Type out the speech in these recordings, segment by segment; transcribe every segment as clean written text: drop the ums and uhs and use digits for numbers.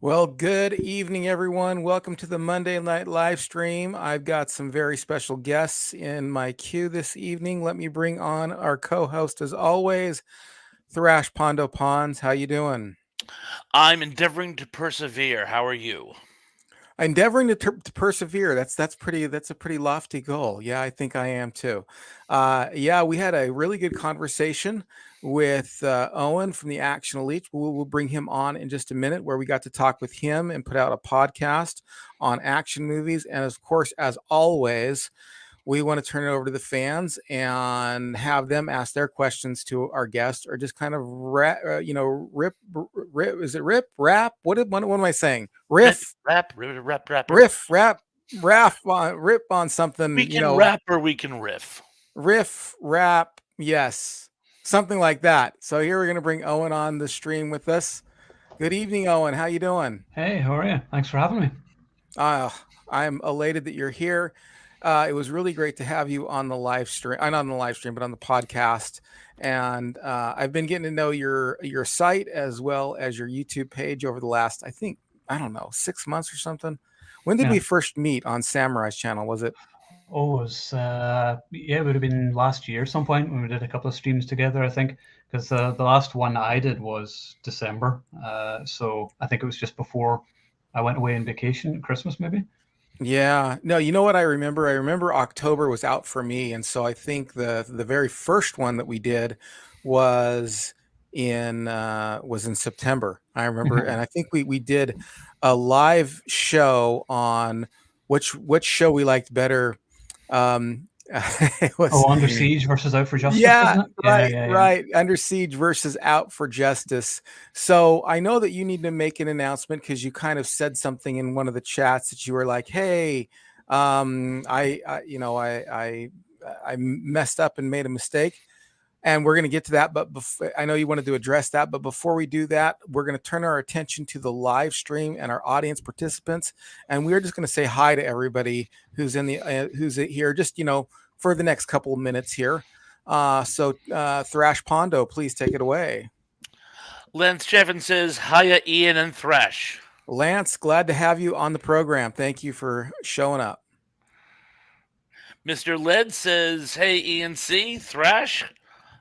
Well, good evening, everyone. Welcome to the Monday night live stream. I've got some very special guests in my queue this evening. Let me bring on our co-host, as always, Thrash Pondo Pons. How you doing? I'm endeavoring to persevere. How are you? Endeavoring to persevere. That's a pretty lofty goal. Yeah, I think I am too. Yeah, we had a really good conversation with Owen from the Action Elite. We'll bring him on in just a minute, where we got to talk with him and put out a podcast on action movies. And of course, as always, we want to turn it over to the fans and have them ask their questions to our guest, or just kind of rip. Is it rip rap? What am I saying? Rip, Riff rap, rip, rap, rapper. riff, rap, rip on We something, can rap or we can riff. riff, rap, yes, something like that. So here we're gonna bring Owen on the stream with us. Good evening, Owen. How you doing? Hey, how are you? Thanks for having me. Uh, I'm elated that you're here. It was really great to have you on the live stream. Not on the live stream, but on the podcast. And I've been getting to know your site as well as your YouTube page over the last, I don't know, 6 months or something. When did Yeah. we first meet on Samurai's channel? Was it? Oh, it was yeah, it would have been last year some point when we did a couple of streams together, I think, because the last one I did was December. So I think it was just before I went away on vacation, Christmas maybe. Yeah. No, you know what I remember? I remember October was out for me, and so I think the very first one that we did was in September. I remember, and I think we did a live show on which show we liked better. It was Oh, Under Siege versus Out for Justice, yeah, wasn't it? Yeah, right, yeah, yeah. right. Under Siege versus Out for Justice. So I know that you need to make an announcement, because you kind of said something in one of the chats that you were like, "Hey, I messed up and made a mistake." And we're going to get to that, but I know you wanted to address that. But before we do that, we're going to turn our attention to the live stream and our audience participants, and we're just going to say hi to everybody who's who's here, just for the next couple of minutes here. Thrash Pondo, please take it away. Lance Jeffin says, Hiya, Ian and Thrash. Lance, glad to have you on the program. Thank you for showing up. Mr. Led says, Hey, Ian C. Thrash.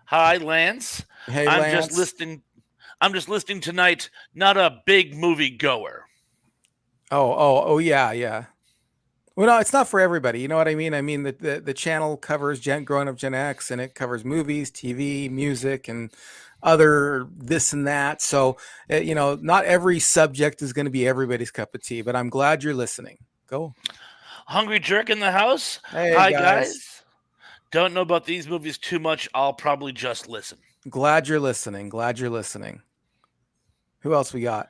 Hi, Lance. Hey, I'm Lance. I'm just listening tonight, not a big movie goer. Oh, yeah, yeah. Well, no, it's not for everybody. You know what I mean? I mean, the channel covers growing up Gen X, and it covers movies, TV, music, and other this and that. So, not every subject is going to be everybody's cup of tea, but I'm glad you're listening. Go. Hungry Jerk in the house? Hey, Hi, guys. Don't know about these movies too much. I'll probably just listen. Glad you're listening. Glad you're listening. Who else we got?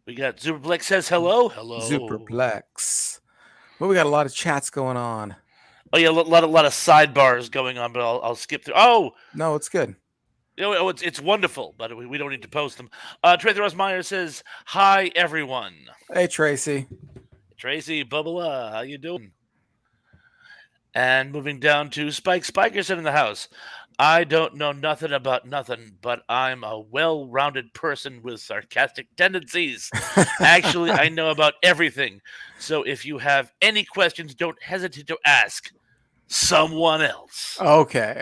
We got Superplex says hello. Hello. Superplex. Well, we got a lot of chats going on. Oh yeah, a lot of sidebars going on, but I'll skip through. Oh no, it's good. It's wonderful, but we don't need to post them. Tracy Rossmeyer says, "Hi everyone." Hey Tracy. Tracy Bubba, how you doing? And moving down to Spike Spikerson in the house. I don't know nothing about nothing, but I'm a well-rounded person with sarcastic tendencies. Actually, I know about everything. So if you have any questions, don't hesitate to ask someone else. Okay.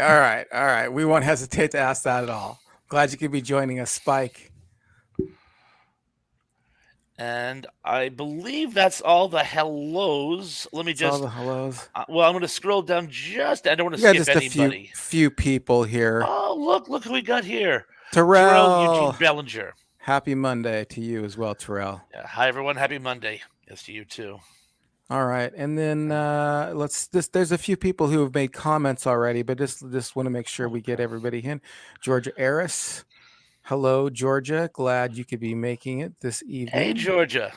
All right. We won't hesitate to ask that at all. Glad you could be joining us, Spike. And I believe that's all the hellos. Let me all the hellos. Well, I'm going to scroll down just. I don't want to skip just anybody. A few people here. Oh, look who we got here. Terrell Eugene Bellinger. Happy Monday to you as well, Terrell. Yeah, hi everyone. Happy Monday. Yes, to you too. All right, and then there's a few people who have made comments already, but just want to make sure we get everybody in. Georgia Eris. Hello, Georgia. Glad you could be making it this evening. Hey, Georgia.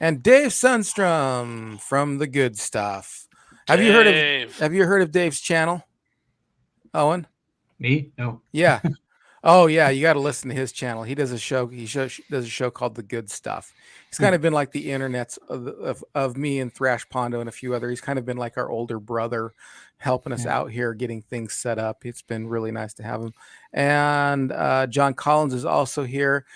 And Dave Sundstrom from The Good Stuff. Have you heard of Dave's channel? Owen? Me? No. Yeah. Oh yeah, you got to listen to his channel. He does a show. Does a show called The Good Stuff. He's kind of been like the internet's of me and Thrash Pondo and a few other. He's kind of been like our older brother, helping us out here, getting things set up. It's been really nice to have him. And John Collins is also here.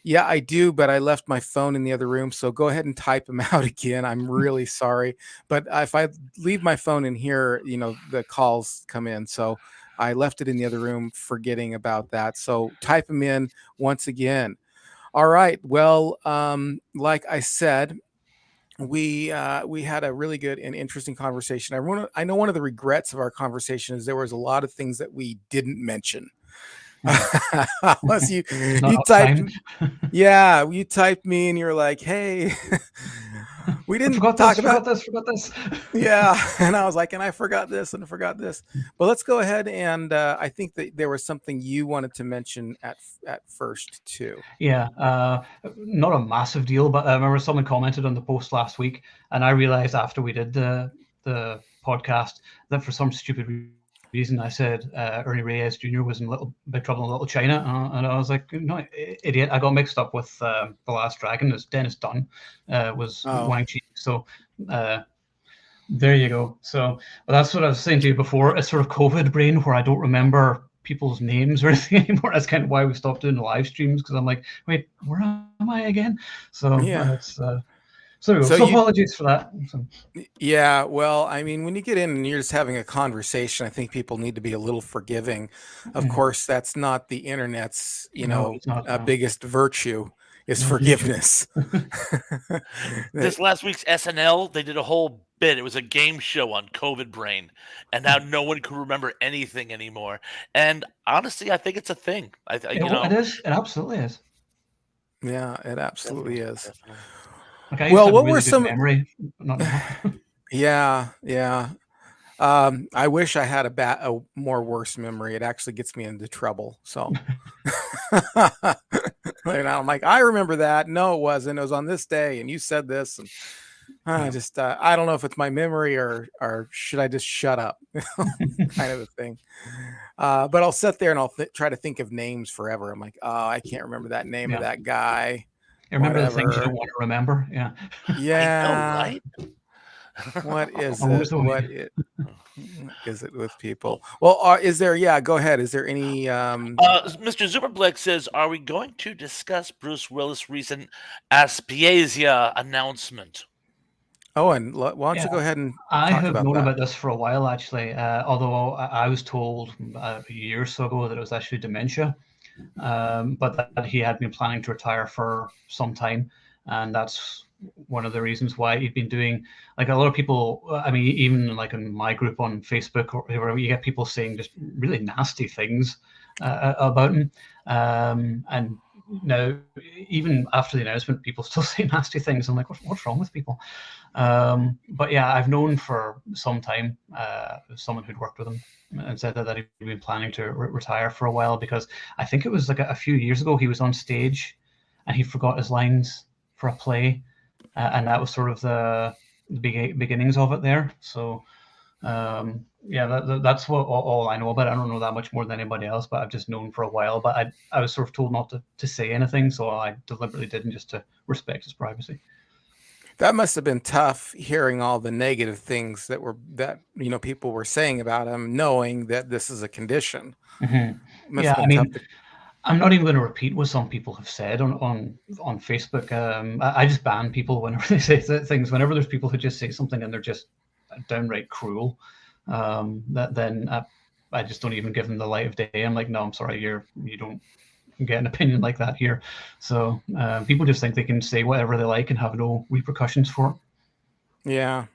Yeah, I do, but I left my phone in the other room, so go ahead and type them out again. I'm really sorry, but if I leave my phone in here, the calls come in. So I left it in the other room, forgetting about that. So type them in once again. All right. Well, like I said, we had a really good and interesting conversation. I know one of the regrets of our conversation is there was a lot of things that we didn't mention. Unless you Not you enough typed time. yeah, you typed me and you're like, "Hey, we I didn't forgot talk this, about." forgot this, forgot this. Yeah, and I was like, "And I forgot this and I forgot this." But let's go ahead and I think that there was something you wanted to mention at first too. Yeah, not a massive deal, but I remember someone commented on the post last week, and I realized after we did the podcast that for some stupid reason I said Ernie Reyes Jr. was in Little Big Trouble in Little China, and I was like, no, idiot! I got mixed up with The Last Dragon. As Dennis Dunn was Oh, Wang Chi. So there you go. So that's what I was saying to you before. It's sort of COVID brain where I don't remember people's names or anything anymore. That's kind of why we stopped doing the live streams, because I'm like, wait, where am I again? So yeah. it's so there we go. So So you apologies for that. So, Yeah, well, I mean, when you get in and you're just having a conversation, I think people need to be a little forgiving. Of course, that's not the internet's, no, it's not. No. biggest virtue is No, usually. forgiveness. This last week's SNL, they did a whole bit. It was a game show on COVID brain, and now no one can remember anything anymore. And honestly, I think it's a thing. It is. It absolutely is. Yeah, it absolutely is. Definitely. Like I used to Well, have a what were really good some? memory. Not now. Yeah, yeah. I wish I had a more worse memory. It actually gets me into trouble. So, I'm like, I remember that. No, it wasn't. It was on this day, and you said this, and I just I don't know if it's my memory or should I just shut up, kind of a thing. But I'll sit there and I'll try to think of names forever. I'm like, oh, I can't remember that name of Yeah. that guy. You remember the things you don't Whatever. want to remember. Yeah. I know, Yeah. right? What is Always it? the way. What is it with people? Well, is there? Yeah, go ahead. Is there any? Mr. Zuberblick says, "Are we going to discuss Bruce Willis' recent Aspasia announcement?" Oh, and why don't Yeah. you go ahead and I talk have about known that? about this for a while, actually. Although I was told a year or so ago that it was actually dementia, but that he had been planning to retire for some time, and that's one of the reasons why he'd been doing, like, a lot of people. I mean, even like in my group on Facebook, or where you get people saying just really nasty things about him, and now even after the announcement, people still say nasty things. I'm like, what's wrong with people? But yeah, I've known for some time someone who'd worked with him and said that he'd been planning to retire for a while, because I think it was like a few years ago he was on stage and he forgot his lines for a play, and that was sort of the beginnings of it there. So yeah, that's what all I know about it. I don't know that much more than anybody else, but I've just known for a while. But I was sort of told not to say anything, so I deliberately didn't, just to respect his privacy. That must have been tough hearing all the negative things that people were saying about him, knowing that this is a condition. Must Yeah, have I been tough mean, to. I'm not even going to repeat what some people have said on Facebook. I just ban people whenever they say things. Whenever there's people who just say something and they're just downright cruel, then I just don't even give them the light of day. I'm like, no, I'm sorry, you don't get an opinion like that here. So people just think they can say whatever they like and have no repercussions for it. Yeah.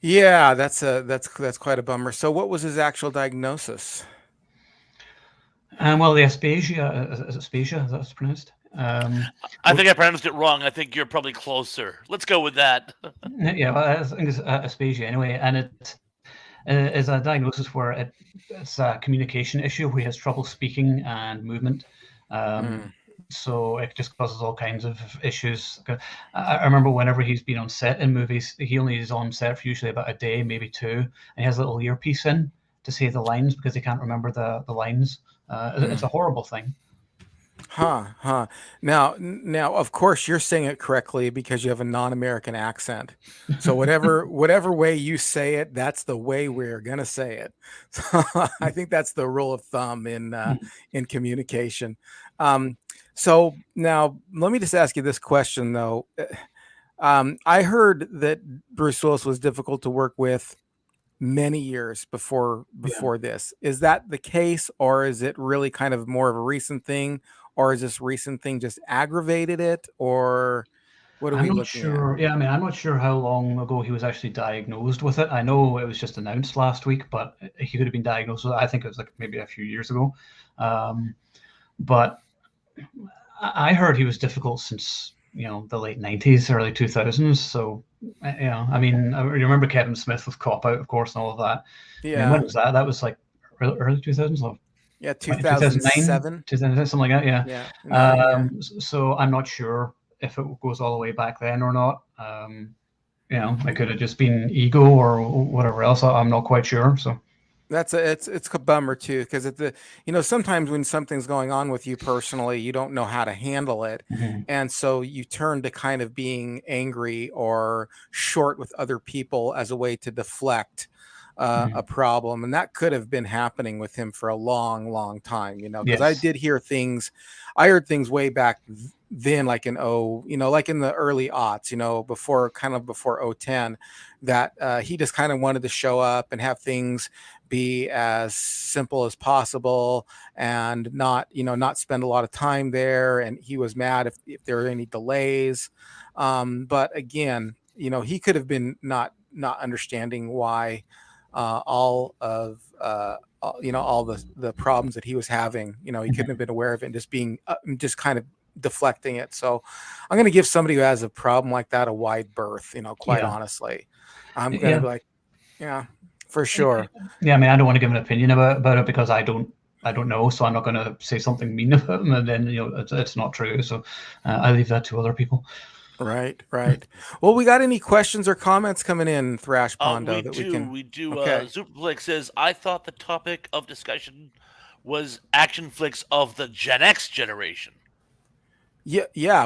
Yeah, that's quite a bummer. So what was his actual diagnosis? Well, the aspasia, is it aspasia? Is that what's pronounced? I think I pronounced it wrong. I think you're probably closer. Let's go with that. Yeah, well, I think it's aspasia anyway, and it is a diagnosis where it's a communication issue where he has trouble speaking and movement. So it just causes all kinds of issues. I remember whenever he's been on set in movies, he only is on set for usually about a day, maybe two, and he has a little earpiece in to say the lines because he can't remember the lines. It's a horrible thing. Huh. Now, of course, you're saying it correctly because you have a non-American accent. So whatever way you say it, that's the way we're gonna say it. So I think that's the rule of thumb in communication. Um, so now let me just ask you this question though. I heard that Bruce Willis was difficult to work with many years Yeah. before this. Is that the case, or is it really kind of more of a recent thing, or is this recent thing just aggravated it, or what are I'm we not looking at? sure. Yeah, I mean, I'm not sure how long ago he was actually diagnosed with it. I know it was just announced last week, but he could have been diagnosed with it. I think it was like maybe a few years ago. Um, but I heard he was difficult since the late '90s, early 2000s. So I mean, I remember Kevin Smith with Cop Out, of course, and all of that. I mean, when Yeah, was that? That was like early 2000s, like yeah, 2009, 2007. 2000, something like that. Yeah. Yeah, nine. Yeah, So I'm not sure if it goes all the way back then or not. It could have just been ego or whatever else. I'm not quite sure. So that's it's a bummer too, because at the sometimes when something's going on with you personally, you don't know how to handle it, mhm. and so you turn to kind of being angry or short with other people as a way to deflect a Mhm. problem, and that could have been happening with him for a long time, because I Yes. did hear things. I heard things way back then, like in like in the early aughts, before 010, that he just kind of wanted to show up and have things be as simple as possible and not spend a lot of time there, and he was mad if there were any delays. But again, he could have been not understanding why all the problems that he was having, he couldn't have Mhm. been aware of it and just being just kind of deflecting it. So I'm going to give somebody who has a problem like that a wide berth, quite Yeah. honestly. I'm going to Yeah. be like, yeah, for sure. Yeah. I mean, I don't want to give an opinion about it because I don't know, so I'm not going to say something mean about him, and then it's not true. So I leave that to other people. Right. Well, we got any questions or comments coming in, Thrash We Pondo, that we do. can? We do. Okay. Superflick says, I thought the topic of discussion was action flicks of the Gen X generation. Yeah,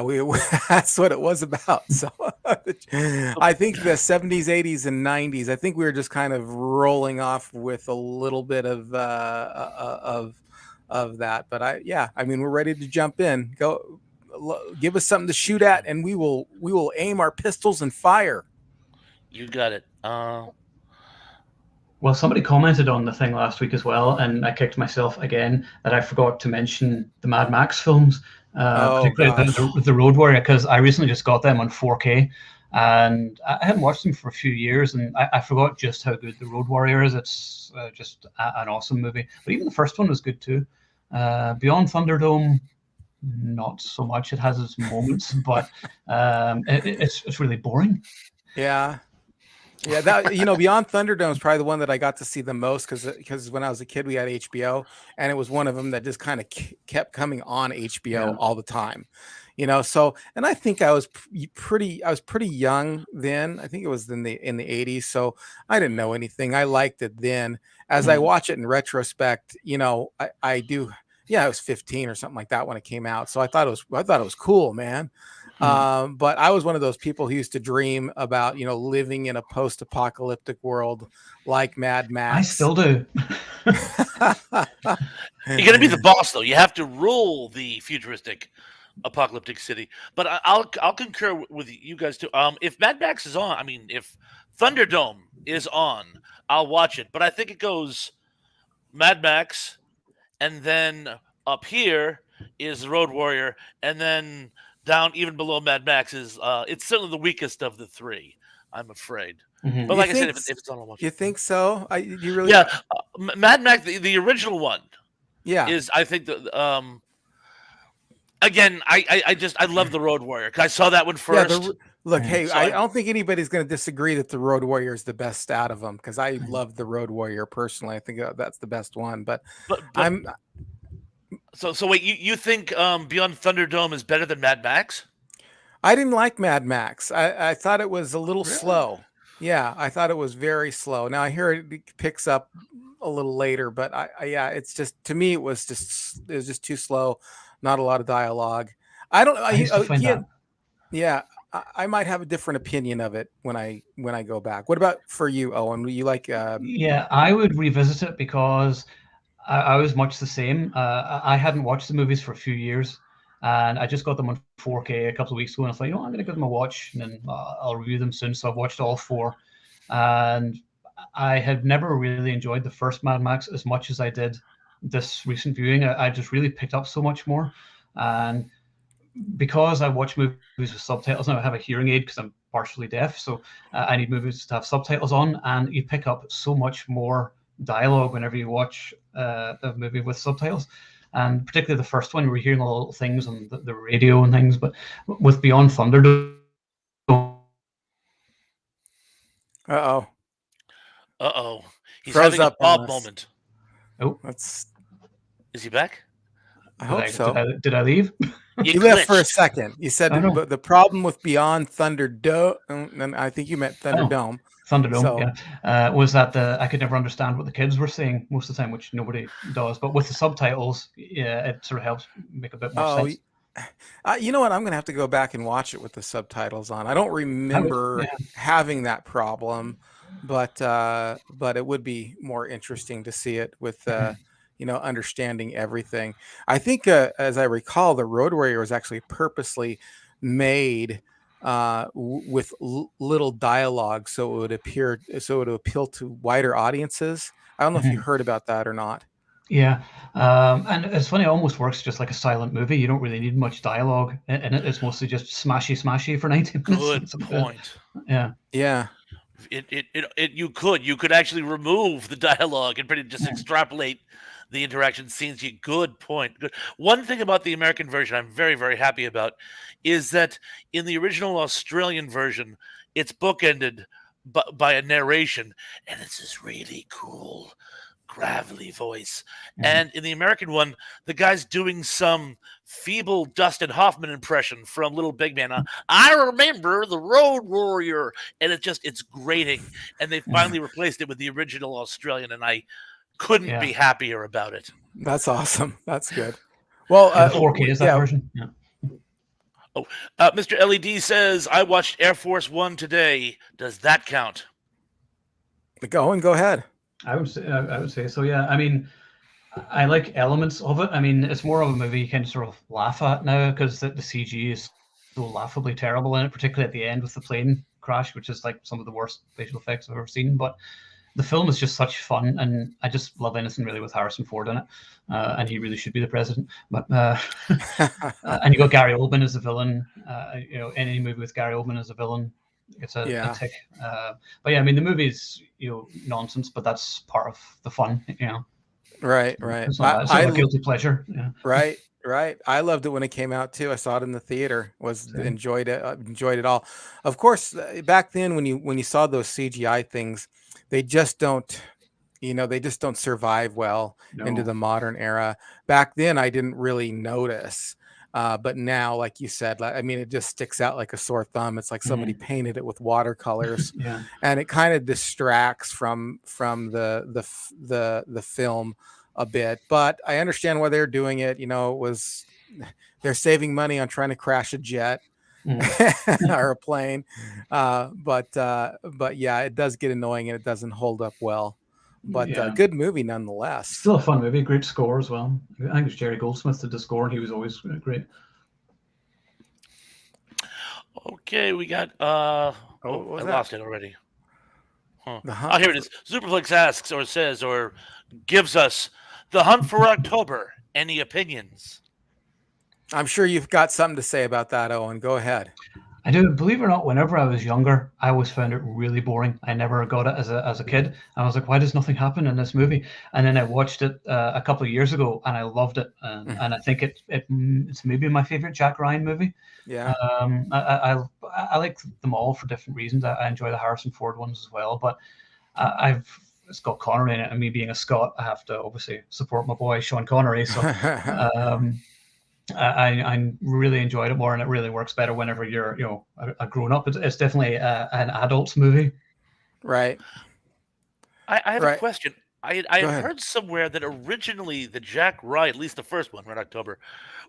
that's what it was about. So I think the 70s, 80s, and 90s, I think we were just kind of rolling off with a little bit of that. But I mean, we're ready to jump in. Give us something to shoot at, and we will aim our pistols and fire. You got it. Well, somebody commented on the thing last week as well, and I kicked myself again that I forgot to mention the Mad Max films, Oh particularly gosh. the Road Warrior, because I recently just got them on 4K, and I hadn't watched them for a few years, and I forgot just how good the Road Warrior is. It's just an awesome movie. But even the first one was good too. Beyond Thunderdome, not so much. It has its moments, but it's really boring. Yeah. Yeah, that Beyond Thunderdome is probably the one that I got to see the most because when I was a kid we had HBO, and it was one of them that just kind of kept coming on HBO Yeah. all the time. So, and I think I was pretty young then. I think it was in the 80s, so I didn't know anything. I liked it then. As I Mhm. watch it in retrospect, I do. Yeah, I was 15 or something like that when it came out, so I thought it was cool, man. Mhm. But I was one of those people who used to dream about, living in a post-apocalyptic world like Mad I Max. still do. You're gonna be the boss, though. You have to rule the futuristic, apocalyptic city. But I'll concur with you guys too. If Mad Max is on, I mean, if Thunderdome is on, I'll watch it. But I think it goes Mad Max, and then up here is the Road Warrior, and then down even below Mad Max is it's certainly the weakest of the three. I'm afraid. But Mhm. You like I said, think? if it's on, I'll watch You it. think so? You really? Yeah, Mad Max, the original one Yeah. is I think the again I love the Road Warrior 'cause I saw that one Yeah. first, Look, Mhm. hey, so I I don't think anybody's going to disagree that the Road Warrior is the best out of them because I love the Road Warrior personally. I think that's the best one. But but I'm so wait, you think Beyond Thunderdome is better than Mad Max? I didn't like Mad Max. I thought it was a little Really? slow. Yeah, I thought it was very slow. Now I hear it picks up a little later, but yeah, it's just to me it was just too slow. not a lot of dialogue. I don't. I used to find that. Again, yeah, I might have a different opinion of it when I go back. What about for you, Owen? You like? Yeah, I would revisit it because I was much the same. I hadn't watched the movies for a few years, and I just got them on 4K a couple of weeks ago, and I thought, I'm going to give them a watch, and then I'll review them soon. So I've watched all four, and I had never really enjoyed the first Mad Max as much as I did this recent viewing. I just really picked up so much more, and because I watch movies with subtitles now, I have a hearing aid because I'm partially deaf, so I need movies to have subtitles on, and you pick up so much more dialogue whenever you watch a movie with subtitles. And particularly the first one, we're hearing all the little things on the radio and things, but with Beyond Thunderdome. Uh-oh. He's Froze having a up on Bob us. moment. Oh, Is he back? I hope so. Did I leave? You left for a second. You said I know. the problem with Beyond Thunderdome, and I think you meant Thunderdome. Thunderdome, So- yeah. Was that I could never understand what the kids were saying most of the time, which nobody does. But with the subtitles, yeah, it sort of helps make a bit more sense. You know what? I'm gonna have to go back and watch it with the subtitles on. I don't remember having that problem, but it would be more interesting to see it with understanding everything. I think, as I recall, the Road Warrior was actually purposely made with little dialogue, so it would appeal to wider audiences. I don't know if you heard about that or not. Yeah, and it's funny. It almost works just like a silent movie. You don't really need much dialogue in it. It's mostly just smashy for 90 minutes. Good point. Yeah. You could actually remove the dialogue and pretty just extrapolate the interaction scenes. Good point. Good. One thing about the American version I'm very, very happy about is that in the original Australian version, it's bookended by a narration, and it's this really cool, gravelly voice. And in the American one, the guy's doing some feeble Dustin Hoffman impression from Little Big Man. I remember the Road Warrior, and it's grating. And they finally replaced it with the original Australian, and I couldn't be happier about it. That's awesome. That's good. Well, 4K is that version. Yeah. Mr. LED says, I watched Air Force One today. Does that count? Go ahead. I would say so. Yeah. I mean, I like elements of it. I mean, it's more of a movie you kind of sort of laugh at now because the CG is so laughably terrible in it, particularly at the end with the plane crash, which is like some of the worst visual effects I've ever seen. But the film is just such fun, and I just love anything really with Harrison Ford in it, and he really should be the president. But and you got Gary Oldman as the villain. Any movie with Gary Oldman as a villain, it's a tick. But yeah, I mean, the movie is nonsense, but that's part of the fun. Right. It's not a guilty pleasure. Yeah. Right. I loved it when it came out too. I saw it in the theater. Enjoyed it all. Of course, back then when you saw those CGI things, they just don't survive well into the modern era. Back then, I didn't really notice. But now, like you said, I mean, it just sticks out like a sore thumb. It's like somebody painted it with watercolors, and it kind of distracts from the film a bit. But I understand why they're doing it. They're saving money on trying to crash a jet or a plane. But yeah, it does get annoying and it doesn't hold up well. But good movie nonetheless. Still a fun movie, great score as well. I think it was Jerry Goldsmith did the score, and he was always great. Okay, we got I lost it already. Huh. Oh, here it is. Superflix asks or says or gives us The Hunt for October. Any opinions? I'm sure you've got something to say about that, Owen. Go ahead. I do. Believe it or not, whenever I was younger, I always found it really boring. I never got it as a kid. I was like, why does nothing happen in this movie? And then I watched it a couple of years ago, and I loved it. And I think it's maybe my favorite Jack Ryan movie. Yeah. I like them all for different reasons. I enjoy the Harrison Ford ones as well. But it's got Connery in it, and me being a Scot, I have to obviously support my boy Sean Connery. So I really enjoyed it more, and it really works better whenever you're a grown up. It's definitely an adult's movie. Right. I have a question. I Go had ahead. heard somewhere that originally the Jack Ryan, at least the first one, Red October,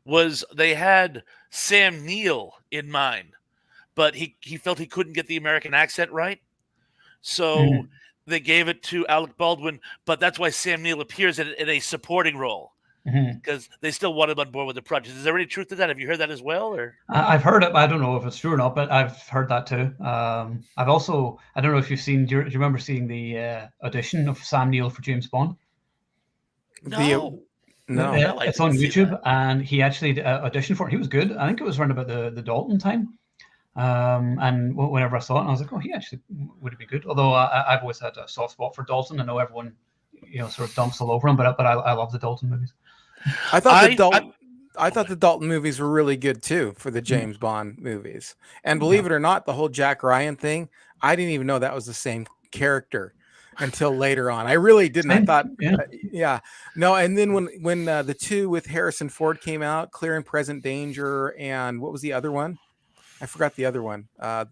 was they had Sam Neill in mind, but he felt he couldn't get the American accent right, so Mhm. they gave it to Alec Baldwin. But that's why Sam Neill appears in a supporting role Mhm. because they still want him on board with the project. Is there any truth to that? Have you heard that as well, or I've heard it, but I don't know if it's true or not, but I've heard that too. I've also, I don't know if you've seen, do you remember seeing the audition of Sam Neill for James Bond? The no? no. No, I It's didn't on see that. YouTube, and he actually auditioned for it. He was good. I think it was around about the Dalton time. And whenever I saw it, I was like, oh, he actually would have been good. Although I've always had a soft spot for Dalton. I know everyone, sort of dumps all over him, but I love the Dalton movies. I thought the I Dalton I okay. thought the Dalton movies were really good too for the Mhm. James Bond movies. And Yeah. believe it or not, the whole Jack Ryan thing, I didn't even know that was the same character until later on. I really didn't. I Same. thought, Yeah. yeah, no. And then when the two with Harrison Ford came out, Clear and Present Danger, and what was the other one? I forgot the other one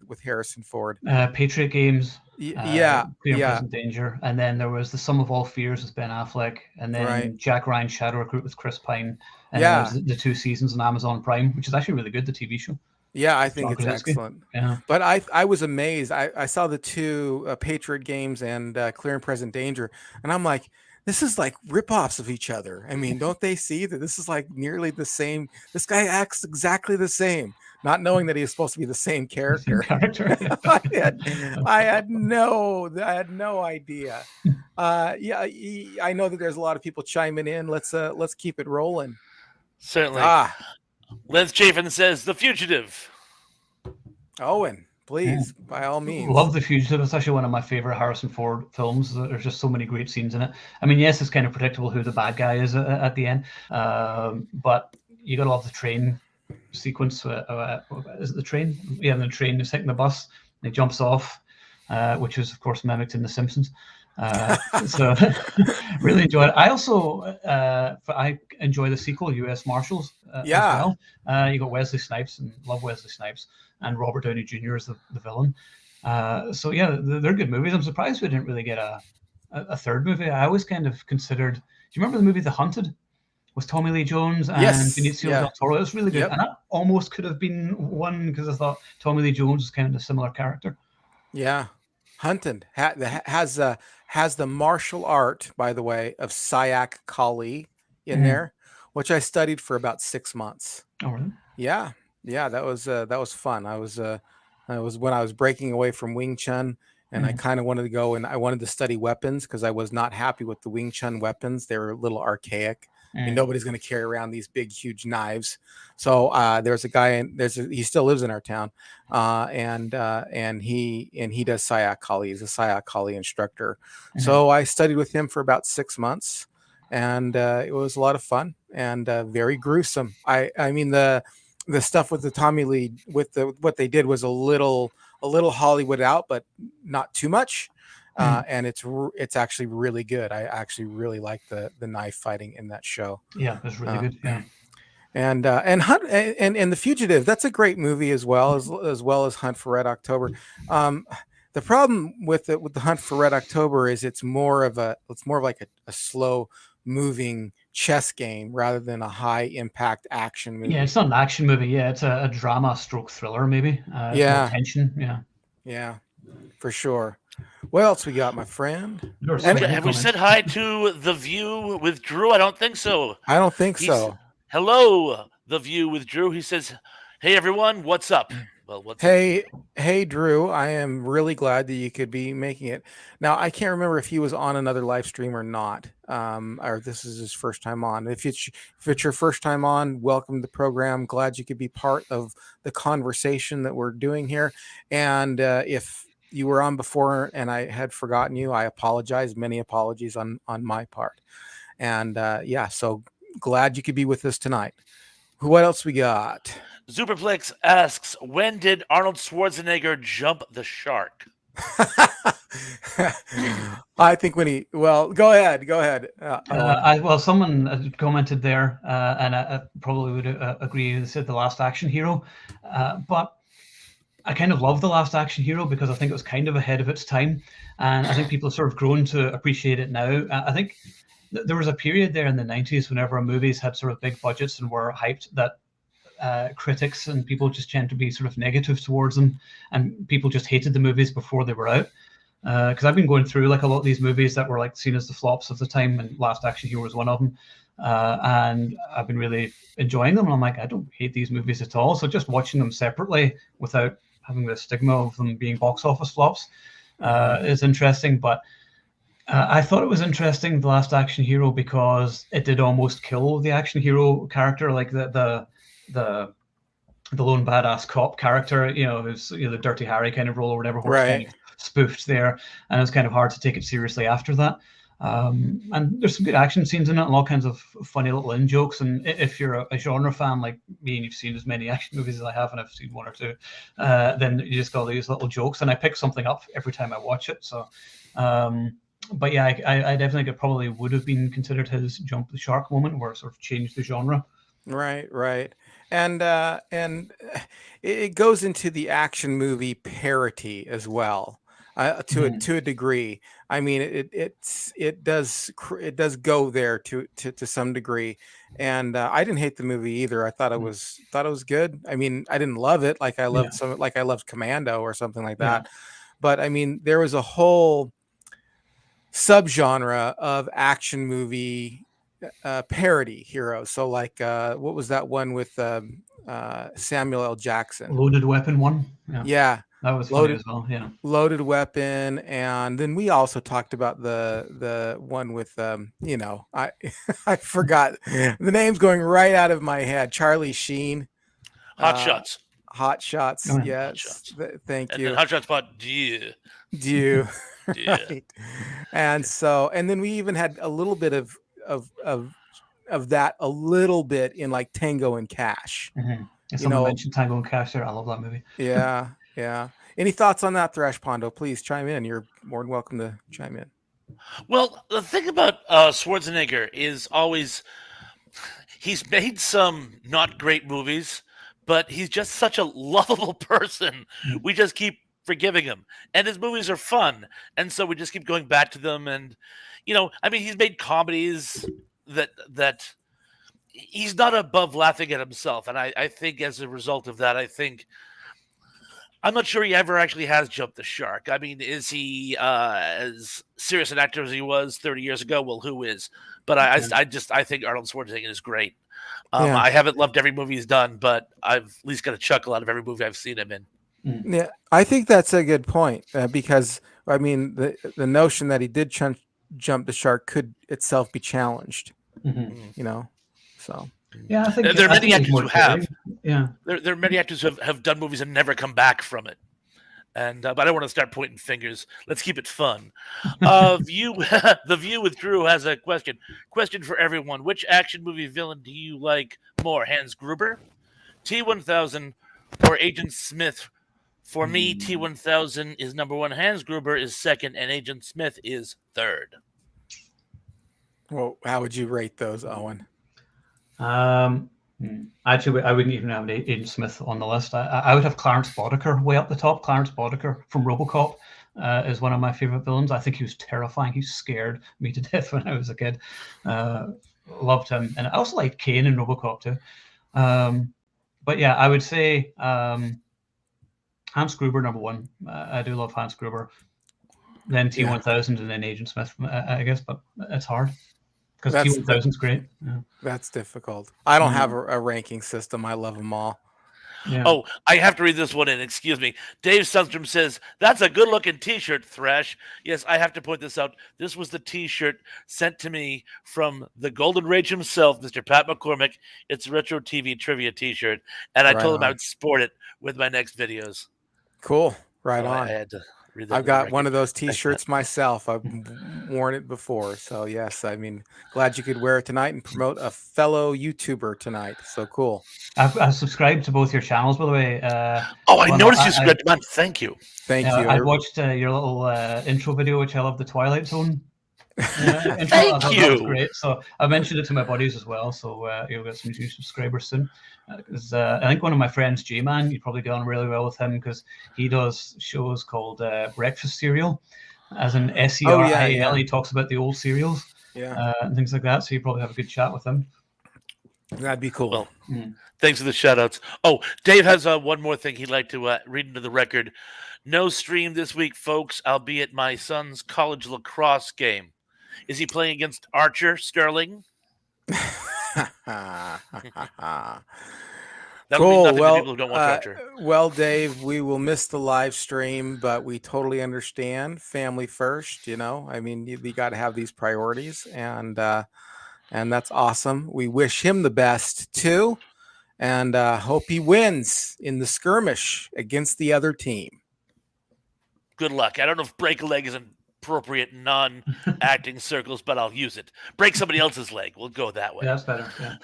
with Harrison Ford. Patriot Games, Yeah, Clear and yeah, Present Danger, and then there was The Sum of All Fears with Ben Affleck, and right, then Jack Ryan Shadow Recruit with Chris Pine, and then there's yeah. the 2 seasons on Amazon Prime, which is actually really good. The TV show, Yeah, I with think John it's Krasinski. excellent. Yeah, But I was amazed. I saw the two Patriot Games and Clear and Present Danger, and I'm like, this is like ripoffs of each other. I mean, don't they see that this is like nearly the same? This guy acts exactly the same, not knowing that he was supposed to be the same the same character. character. Yeah. I had no idea. Yeah, I know that there's a lot of people chiming in. Let's keep it rolling. Certainly. Ah, Lance Chafin says The Fugitive. Owen, Yeah. please, by all means. Love The Fugitive. It's actually one of my favorite Harrison Ford films. There's just so many great scenes in it. I mean, yes, it's kind of predictable who the bad guy is at the end, but you gotta love the train sequence. Is it the train? Yeah, the train is hitting the bus. And he jumps off, which is of course mimicked in The Simpsons. So really enjoy it. I also I enjoy the sequel, U.S. Marshals, as Yeah. well. You got Wesley Snipes, and love Wesley Snipes, and Robert Downey Jr. as the villain. So yeah, they're good movies. I'm surprised we didn't really get a third movie. I always kind of considered. Do you remember the movie The Hunted with Tommy Lee Jones and Yes. Benicio Yeah. del Toro? It was really good, Yep. and that almost could have been one because I thought Tommy Lee Jones was kind of a similar character. Yeah. Hunted has the martial art, by the way, of Sayak Kali in Mhm. there, which I studied for about 6 months. Oh, really? Yeah, yeah, that was fun. I was when I was breaking away from Wing Chun, and I Mhm. kind of wanted to go and I wanted to study weapons because I was not happy with the Wing Chun weapons. They were a little archaic. I mean, Mhm. nobody's going to carry around these big, huge knives. So there's a guy, and he still lives in our town, and he does Sayak Kali. He's a Sayak Kali instructor. Mhm. So I studied with him for about 6 months, and it was a lot of fun and very gruesome. I mean the stuff with the Tommy Lee with the what they did was a little Hollywood out, but not too much. Mhm. And it's actually really good. I actually really like the knife fighting in that show. Yeah, it was really Uh, good. Yeah. and Hunt and The Fugitive. That's a great movie as well as Hunt for Red October. The problem with the Hunt for Red October is it's more of like a slow moving chess game rather than a high impact action Yeah, it's movie. not an action movie. Yeah, it's a drama stroke thriller, maybe. It's more Yeah, tension. Yeah. yeah, for sure. What else we got, my friend? There are so And many Have we said comments. hi to The View with Drew? I don't think so. I don't think He's so. hello, The View with Drew. He says, "Hey everyone, what's up?" Well, what's up to Hey, you? hey, Drew. I am really glad that you could be making it. Now, I can't remember if he was on another live stream or not, or this is his first time on. If it's your first time on, welcome to the program. Glad you could be part of the conversation that we're doing here. And if you were on before and I had forgotten you, I apologize. Many apologies on my part. And yeah, so glad you could be with us tonight. What else we got? Superplex asks, "When did Arnold Schwarzenegger jump the shark?" I think when he, well, go ahead, Owen. Well, someone commented there, and I probably would agree. They said The Last Action Hero, but I kind of love The Last Action Hero because I think it was kind of ahead of its time, and I think people have sort of grown to appreciate it now. I think there was a period there in the 90s whenever movies had sort of big budgets and were hyped that critics and people just tend to be sort of negative towards them, and people just hated the movies before they were out. Because I've been going through like a lot of these movies that were like seen as the flops of the time, and Last Action Hero was one of them. And I've been really enjoying them. And I'm like, I don't hate these movies at all. So just watching them separately without having the stigma of them being box office flops is interesting. But I thought it was interesting, The Last Action Hero, because it did almost kill the action hero character, like the lone badass cop character, who's the Dirty Harry kind of role or whatever, where it's kind of spoofed there, and it's kind of hard to take it seriously after that. And there's some good action scenes in it and all kinds of funny little in jokes. And if you're a genre fan like me and you've seen as many action movies as I have, and I've seen one or two, then you just got these little jokes, and I pick something up every time I watch it. So, but yeah, I definitely think it probably would have been considered his jump the shark moment, where it sort of changed the genre. Right. And it goes into the action movie parody as well, to a degree. I mean, it does go there to some degree, and I didn't hate the movie either. I thought it was good. I mean, I didn't love it like I loved I loved Commando or something like that, but I mean, there was a whole subgenre of action movie parody heroes. So like what was that one with Samuel L. Jackson? Loaded Weapon one. Yeah. That was funny as well. Yeah. Loaded Weapon. And then we also talked about the one with I forgot the name's going right out of my head. Charlie Sheen. Hot Shots. Hot Shots. Oh, Yes. Hot Shots. Thank you. And Hot Shots bought Do. Right. And then we even had a little bit of that a little bit in like Tango and Cash. Mm-hmm. Someone mentioned Tango and Cash there. I love that movie. Yeah. Any thoughts on that, Thrash Pondo? Please chime in. You're more than welcome to chime in. Well, the thing about Schwarzenegger is always he's made some not great movies, but he's just such a lovable person. We just keep forgiving him, and his movies are fun, and so we just keep going back to them. And I mean, he's made comedies that he's not above laughing at himself, and I think as a result of that, I'm not sure he ever actually has jumped the shark. I mean, is he as serious an actor as he was 30 years ago? Well, who is? But I think Arnold Schwarzenegger is great. I haven't loved every movie he's done, but I've at least got a chuckle out of every movie I've seen him in. Yeah, I think that's a good point because I mean the notion that he did jump the shark could itself be challenged. So yeah, I think there are many actors who have. Yeah, there are many actors who have done movies and never come back from it. And but I don't want to start pointing fingers. Let's keep it fun. The View with Drew has a question. Question for everyone: which action movie villain do you like more, Hans Gruber, T-1000, or Agent Smith? For me, T-1000 is number one, Hans Gruber is second, and Agent Smith is third. Well, how would you rate those, Owen? Actually, I wouldn't even have Agent Smith on the list. I would have Clarence Boddicker way up the top. Clarence Boddicker from RoboCop is one of my favorite villains. I think he was terrifying. He scared me to death when I was a kid. Loved him, and I also liked Kane in RoboCop too. But yeah, I would say Hans Gruber number one. I do love Hans Gruber. Then T-1000 and then Agent Smith, I guess, but it's hard. Because T-1000's great. Yeah. That's difficult. I don't have a ranking system. I love them all. Yeah. Oh, I have to read this one in. Excuse me. Dave Sundstrom says, that's a good-looking T-shirt, Thrash. Yes, I have to point this out. This was the T-shirt sent to me from the Golden Rage himself, Mr. Pat McCormick. It's a Retro TV Trivia T-shirt, and I told him I would sport it with my next videos. Cool. Right on. I had to read that. I've got one of those T-shirts myself. I've worn it before. So, yes, I mean, glad you could wear it tonight and promote a fellow YouTuber tonight. So cool. I've subscribed to both your channels, by the way. I noticed you subscribed to mine. Thank you. Thank you. I watched your little intro video, which I love, the Twilight Zone. I Thank thought that was you. great. So I mentioned it to my buddies as well. So you'll get some new subscribers soon. Because I think one of my friends, J-Man, you'd probably get on really well with him because he does shows called Breakfast Cereal, as in Oh SERIAL. yeah. He talks about the old cereals and things like that. So you probably have a good chat with him. That'd be cool. Well, thanks for the shout outs. Oh, Dave has one more thing he'd like to read into the record. No stream this week, folks. I'll be at my son's college lacrosse game. Is he playing against Archer Sterling? That'll be nothing to people who don't watch Archer. Well, Dave, we will miss the live stream, but we totally understand. Family first, I mean, you got to have these priorities, and that's awesome. We wish him the best too, and hope he wins in the skirmish against the other team. Good luck. I don't know if break a leg is an appropriate non-acting circles, but I'll use it. Break somebody else's leg. We'll go that way. Yeah, that's better. Yeah.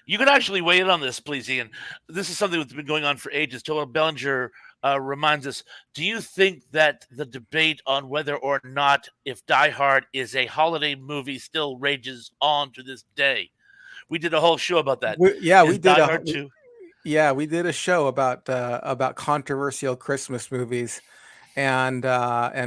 You can actually weigh in on this, please, Ian. This is something that's been going on for ages. Tola Bellinger reminds us, do you think that the debate on whether or not if Die Hard is a holiday movie still rages on to this day? We did a whole show about that. We did Die Hard 2? Yeah, we did a show about controversial Christmas movies and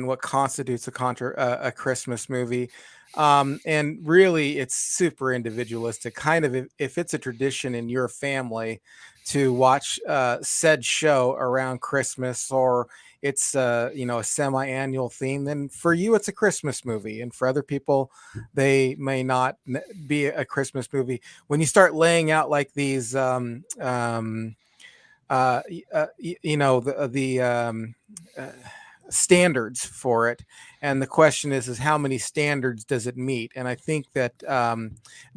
what constitutes a Christmas movie. And really, it's super individualistic. Kind of if it's a tradition in your family to watch said show around Christmas, or it's a semi-annual theme, then for you it's a Christmas movie, and for other people they may not be a Christmas movie. When you start laying out like these standards for it, and the question is how many standards does it meet? And I think that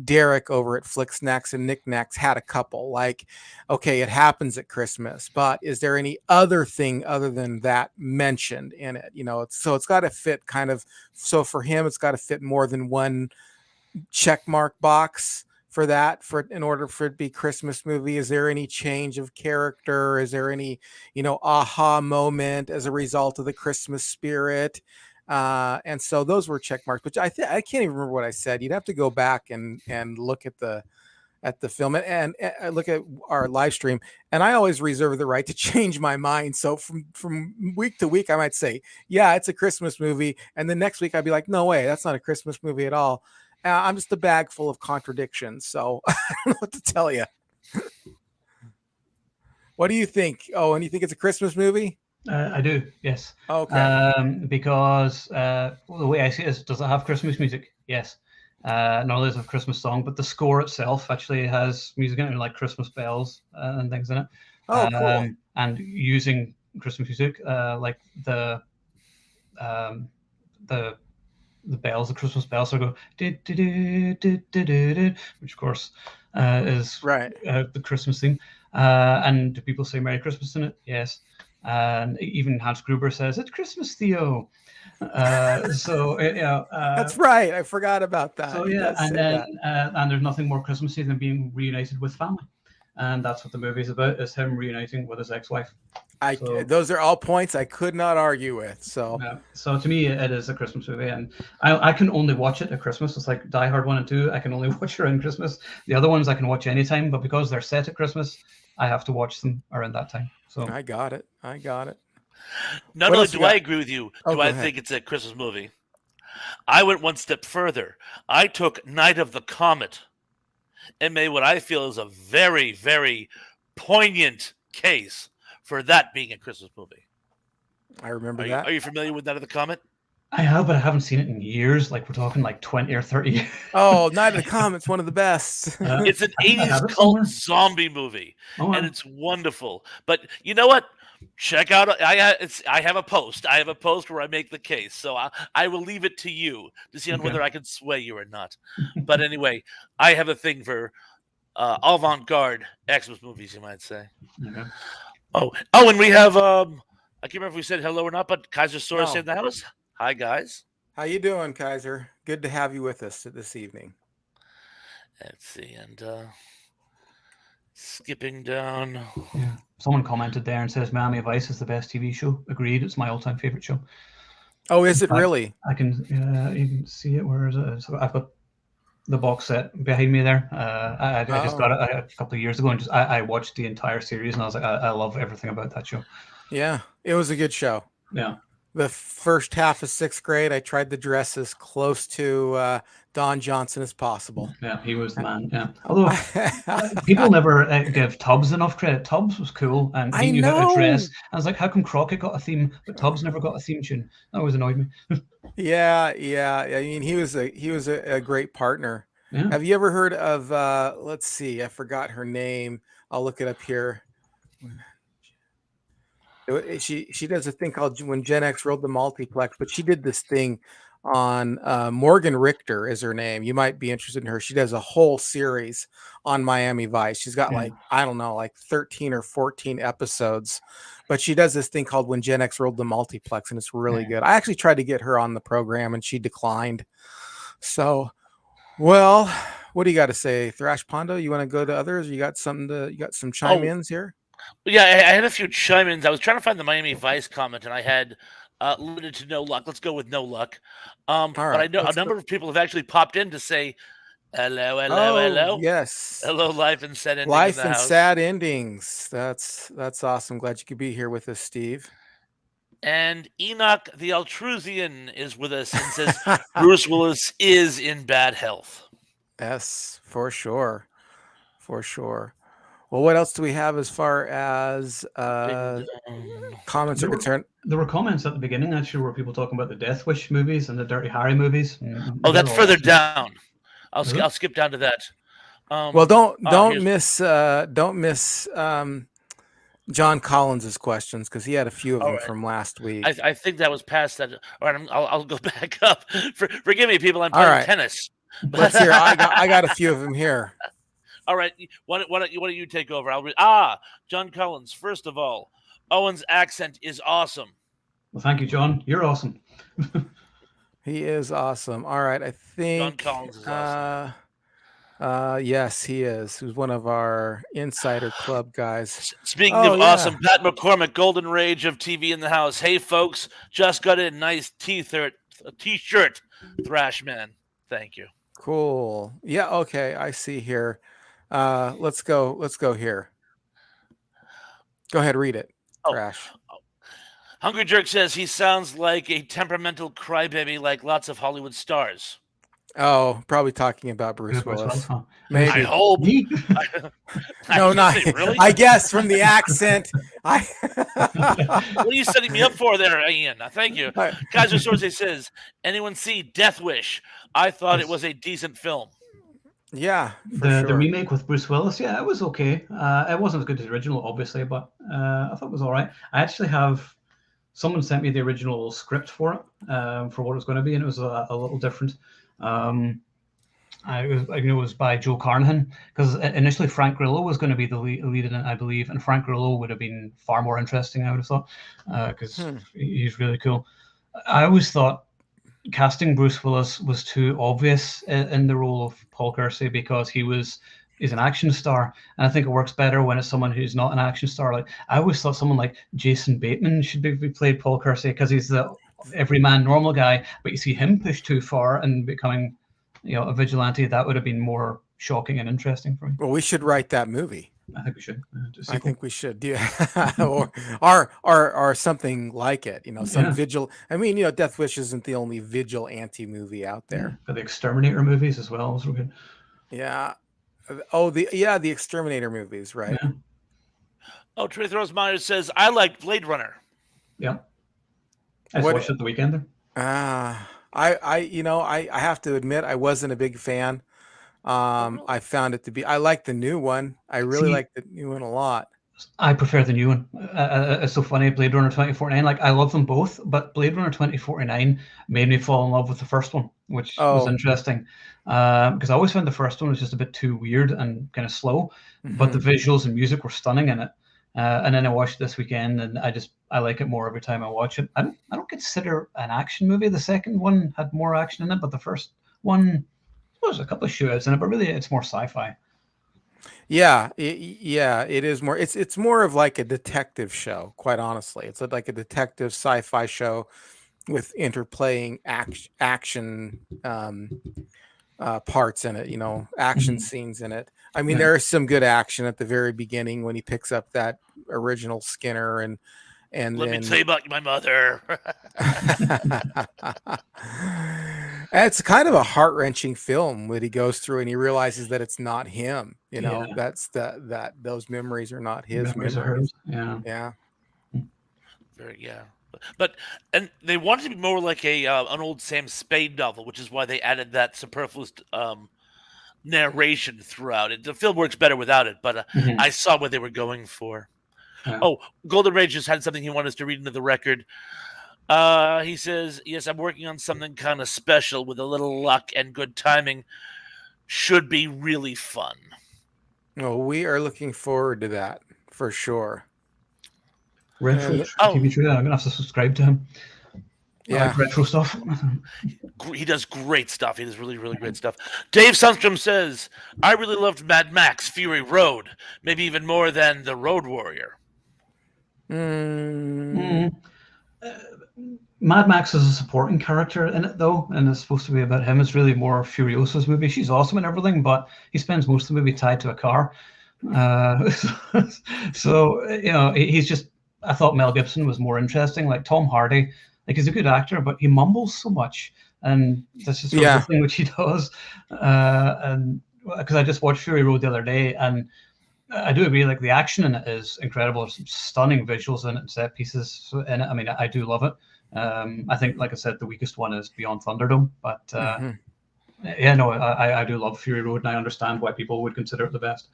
Derek over at Flick Snacks and Knickknacks had a couple. Like, okay, it happens at Christmas, but is there any other thing other than that mentioned in it? So it's got to fit kind of. So for him, it's got to fit more than one check mark box for that, in order for it to be Christmas movie. Is there any change of character? Is there any aha moment as a result of the Christmas spirit? And so those were check marks, but I can't even remember what I said. You'd have to go back and look at the film and look at our live stream, and I always reserve the right to change my mind. So from week to week I might say, yeah, it's a Christmas movie, and the next week I'd be like, no way, that's not a Christmas movie at all. I'm just a bag full of contradictions, so I don't know what to tell you. What do you think? Oh, and you think it's a Christmas movie? I do, yes. Okay. Because the way I see it is, does it have Christmas music? Yes. Not only does it have a Christmas song, but the score itself actually has music in it, like Christmas bells and things in it. Oh, cool. And using Christmas music, like the bells, the Christmas bells, go which of course is right. The Christmas theme. And do people say Merry Christmas in it? Yes. And even Hans Gruber says, "It's Christmas, Theo." So that's right. I forgot about that. So yeah, and then and there's nothing more Christmassy than being reunited with family, and that's what the movie's about: is him reuniting with his ex-wife. Those are all points I could not argue with. So to me, it is a Christmas movie, and I can only watch it at Christmas. It's like Die Hard 1 and 2. I can only watch around Christmas. The other ones I can watch anytime, but because they're set at Christmas, I have to watch them around that time. So I got it. Not only do I agree with you, do I think it's a Christmas movie? I went one step further. I took Night of the Comet and made what I feel is a very, very poignant case for that being a Christmas movie. I remember that. Are you familiar with Night of the Comet? I have, but I haven't seen it in years. Like, we're talking like 20 or 30 years. Oh, Night of the Comet's one of the best. It's an 80s cult zombie movie, and it's wonderful. But you know what? Check out. I have a post. I have a post where I make the case. So I will leave it to you to see on whether I can sway you or not. But anyway, I have a thing for avant-garde Xmas movies, you might say. Okay. Oh, and we have I can't remember if we said hello or not, but Kaiser Soros in the house. Hi, guys. How you doing, Kaiser? Good to have you with us this evening. Let's see, and skipping down. Yeah. Someone commented there and says Miami Vice is the best TV show. Agreed. It's my all-time favorite show. Oh, is In it fact, really? I can you can see it. Where is it? So I've got the box set behind me there. I just got Oh, it a couple of years ago, and I watched the entire series, and I was like, I love everything about that show. yeah. It was a good show. Yeah, The first half of sixth grade, I tried to dress as close to Don Johnson as possible. yeah, he was the man. Yeah, although people never give Tubbs enough credit. Tubbs was cool, and he I knew how to dress. know. I was like, how come Crockett got a theme, but Tubbs never got a theme tune? That always annoyed me. Yeah, yeah. I mean, he was a great partner. Yeah, Have you ever heard of let's see, I forgot her name. I'll look it up here. She does a thing called When Gen X Ruled the Multiplex, but she did this thing on Morgan Richter is her name. You might be interested in her. She does a whole series on Miami Vice. She's got yeah, like, I don't know, like 13 or 14 episodes, but she does this thing called When Gen X Ruled the Multiplex, and it's really yeah. good. I actually tried to get her on the program and she declined. So, well, what do you got to say, Thrash Pondo? You want to go to others? You got you got some chime Oh, ins here? yeah, I had a few chime-ins. I was trying to find the Miami Vice comment, and I had limited to no luck. Let's go with no luck. All But I right, know a let's go. number of people have actually popped in to say hello, hello, Oh, hello, yes. hello, life and set ending in Life the and house. sad endings. That's awesome. Glad you could be here with us, Steve. And Enoch the Altrusian is with us and says Bruce Willis is in bad health. Yes, for sure. For sure. Well, what else do we have as far as Hopping down. comments are There were concerned? there were comments at the beginning actually where people talking about the Death Wish movies and the Dirty Harry movies. And Oh, they're that's all further awesome. down. Is it? I'll skip down to that. Well, Here's don't miss John Collins's questions because he had a few of all them right. from last week. I think that was past that. All right, I'll go back up. Forgive me, people. I'm All playing right, tennis. let's hear. I got a few of them here. All right, why don't you take over? John Collins. First of all, Owen's accent is awesome. Well, thank you, John. You're awesome. He is awesome. All right, I John think Collins is awesome. yes, he is. Who's one of our insider club guys. Speaking Oh of yeah, awesome, Pat McCormick, Golden Rage of TV in the house. Hey, folks, just got a nice t-shirt, Thrash Man. Thank you. cool. Yeah, okay, I see here. Let's go. Let's go here. Go ahead, read it. Oh, Thrash. Hungry Jerk says he sounds like a temperamental crybaby like lots of Hollywood stars. Oh, probably talking about Bruce Good Bruce Willis, Willis. huh? I Maybe. hope. Me? No, not. Really? I guess from the accent. I. What are you setting me up for there, Ian? Thank you. I- Kaiser Soze says, anyone see Death Wish? I thought it Yes. was a decent film. yeah, for The sure. remake with Bruce Willis, yeah, it was okay. It wasn't as good as the original, obviously, but I thought it was all right. I actually have someone sent me the original script for it, for what it was going to be, and it was a little different. It was by Joe Carnahan because initially Frank Grillo was going to be the lead in it, I believe, and Frank Grillo would have been far more interesting, I would have thought, because he's really cool. I always thought casting Bruce Willis was too obvious in the role of Paul Kersey because he's an action star, and I think it works better when it's someone who's not an action star. Like I always thought someone like Jason Bateman should be played Paul Kersey because he's the everyman normal guy, but you see him pushed too far and becoming, a vigilante. That would have been more shocking and interesting for me. Well, we should write that movie. I think we should. I think we should. Yeah, or something like it. Some Yeah. vigil. I mean, Death Wish isn't the only vigilante movie out there. Got the Exterminator movies as well. Those were good. Yeah. Oh, the Exterminator movies, right? Yeah. Oh, Trey Throws Myers says, I like Blade Runner. Yeah. I just watched it the weekend there. I have to admit I wasn't a big fan. I found it to be. I like the new one. I really like the new one a lot. I prefer the new one. It's so funny, Blade Runner 2049. Like I love them both, but Blade Runner 2049 made me fall in love with the first one, which was interesting. Because I always found the first one was just a bit too weird and kind of slow, but the visuals and music were stunning in it. And then I watched this weekend, and I like it more every time I watch it. I don't consider an action movie. The second one had more action in it, but the first one, there's a couple of shootouts in it, but really it's more sci-fi. Yeah, it is more. It's more of like a detective show. Quite honestly, it's like a detective sci-fi show. with interplaying action parts in it, action scenes in it. I mean, Yeah. there is some good action at the very beginning when he picks up that original Skinner and Let me then tell you about my mother. it's kind of a heart-wrenching film that he goes through and he realizes that it's not him, Yeah. that's that those memories are not his Memories of memories. hers. Yeah. Yeah. Yeah, but and they wanted to be more like a an old Sam Spade novel, which is why they added that superfluous narration throughout it. The film works better without it, but Mhm. I saw what they were going for. Yeah. Oh, Golden Rage just had something he wanted us to read into the record. He says, "Yes, I'm working on something kind of special with a little luck and good timing. Should be really fun." Well, we are looking forward to that for sure. Retro And Oh, TV Trailer. I'm gonna have to subscribe to him. I yeah, like retro stuff. he does great stuff. He does really, really great stuff. Dave Sundstrom says, "I really loved Mad Max Fury Road, maybe even more than The Road Warrior." mm, Mad Max is a supporting character in it, though, and it's supposed to be about him. It's really more Furiosa's movie. She's awesome and everything, but he spends most of the movie tied to a car. Uh, so he's just. I thought Mel Gibson was more interesting. Like Tom Hardy, like he's a good actor, but he mumbles so much, and that's just sort of yeah, the thing which he does. And because I just watched Fury Road the other day, and I do agree. Like the action in it is incredible. There's some stunning visuals in it and set pieces in it. I mean, I do love it. I think, like I said, the weakest one is Beyond Thunderdome. But hmm yeah, no, I do love Fury Road, and I understand why people would consider it the best.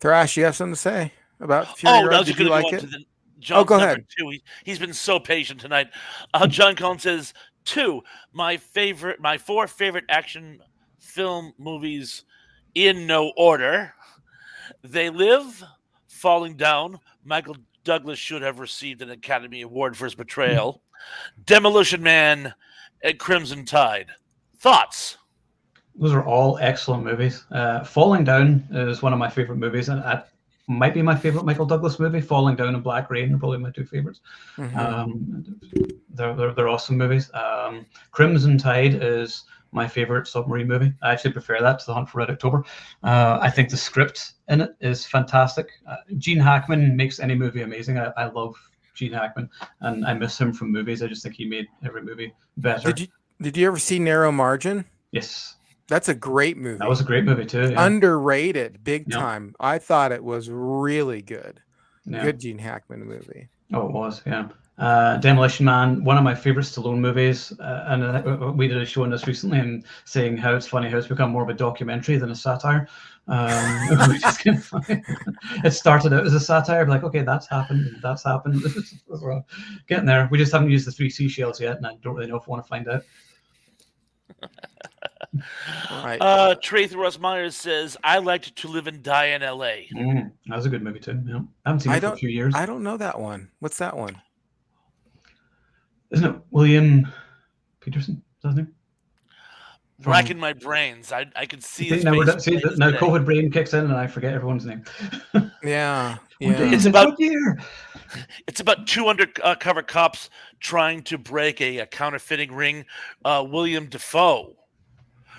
Thrash, you have something to say about Fury Oh, I Road? was Did just you going to go like on it? to the Oh, John's go number ahead. two. He's been so patient tonight. John Collins says two. My four favorite action film movies in no order. They Live, Falling Down. Michael Douglas should have received an Academy Award for his portrayal. Demolition Man and Crimson Tide. Thoughts? Those are all excellent movies. Falling Down is one of my favorite movies, and that might be my favorite Michael Douglas movie. Falling Down and Black Rain are probably my two favorites. Hmm They're awesome movies. Crimson Tide is my favorite submarine movie. I actually prefer that to The Hunt for Red October. I think the script in it is fantastic. Gene Hackman makes any movie amazing. I love Gene Hackman, and I miss him from movies. I just think he made every movie better. Did you ever see Narrow Margin? Yes, That's a great movie. that was a great movie too. Yeah, Underrated, big yeah, time. I thought it was really good. yeah. Good Gene Hackman movie. Oh, it was. Yeah. Demolition Man, one of my favorite Stallone movies, and we did a show on this recently, and saying how it's funny how it's become more of a documentary than a satire. Which is kind of funny. It started out as a satire, but like, okay, that's happened, and that's happened. We're getting there. We just haven't used the three seashells yet, and I don't really know if I want to find out. Right. Trace Ross Myers says, "I liked To Live and Die in L.A." That was a good movie too. Yeah. I haven't seen I it for a don't few years. I don't know that one. What's that one? Isn't it William Peterson? Is that his name? Racking my brains. I could see his Now, face. now COVID brain kicks in, and I forget everyone's name. Yeah. It's Yeah. about year. It's about two undercover cops trying to break a counterfeiting ring. William Defoe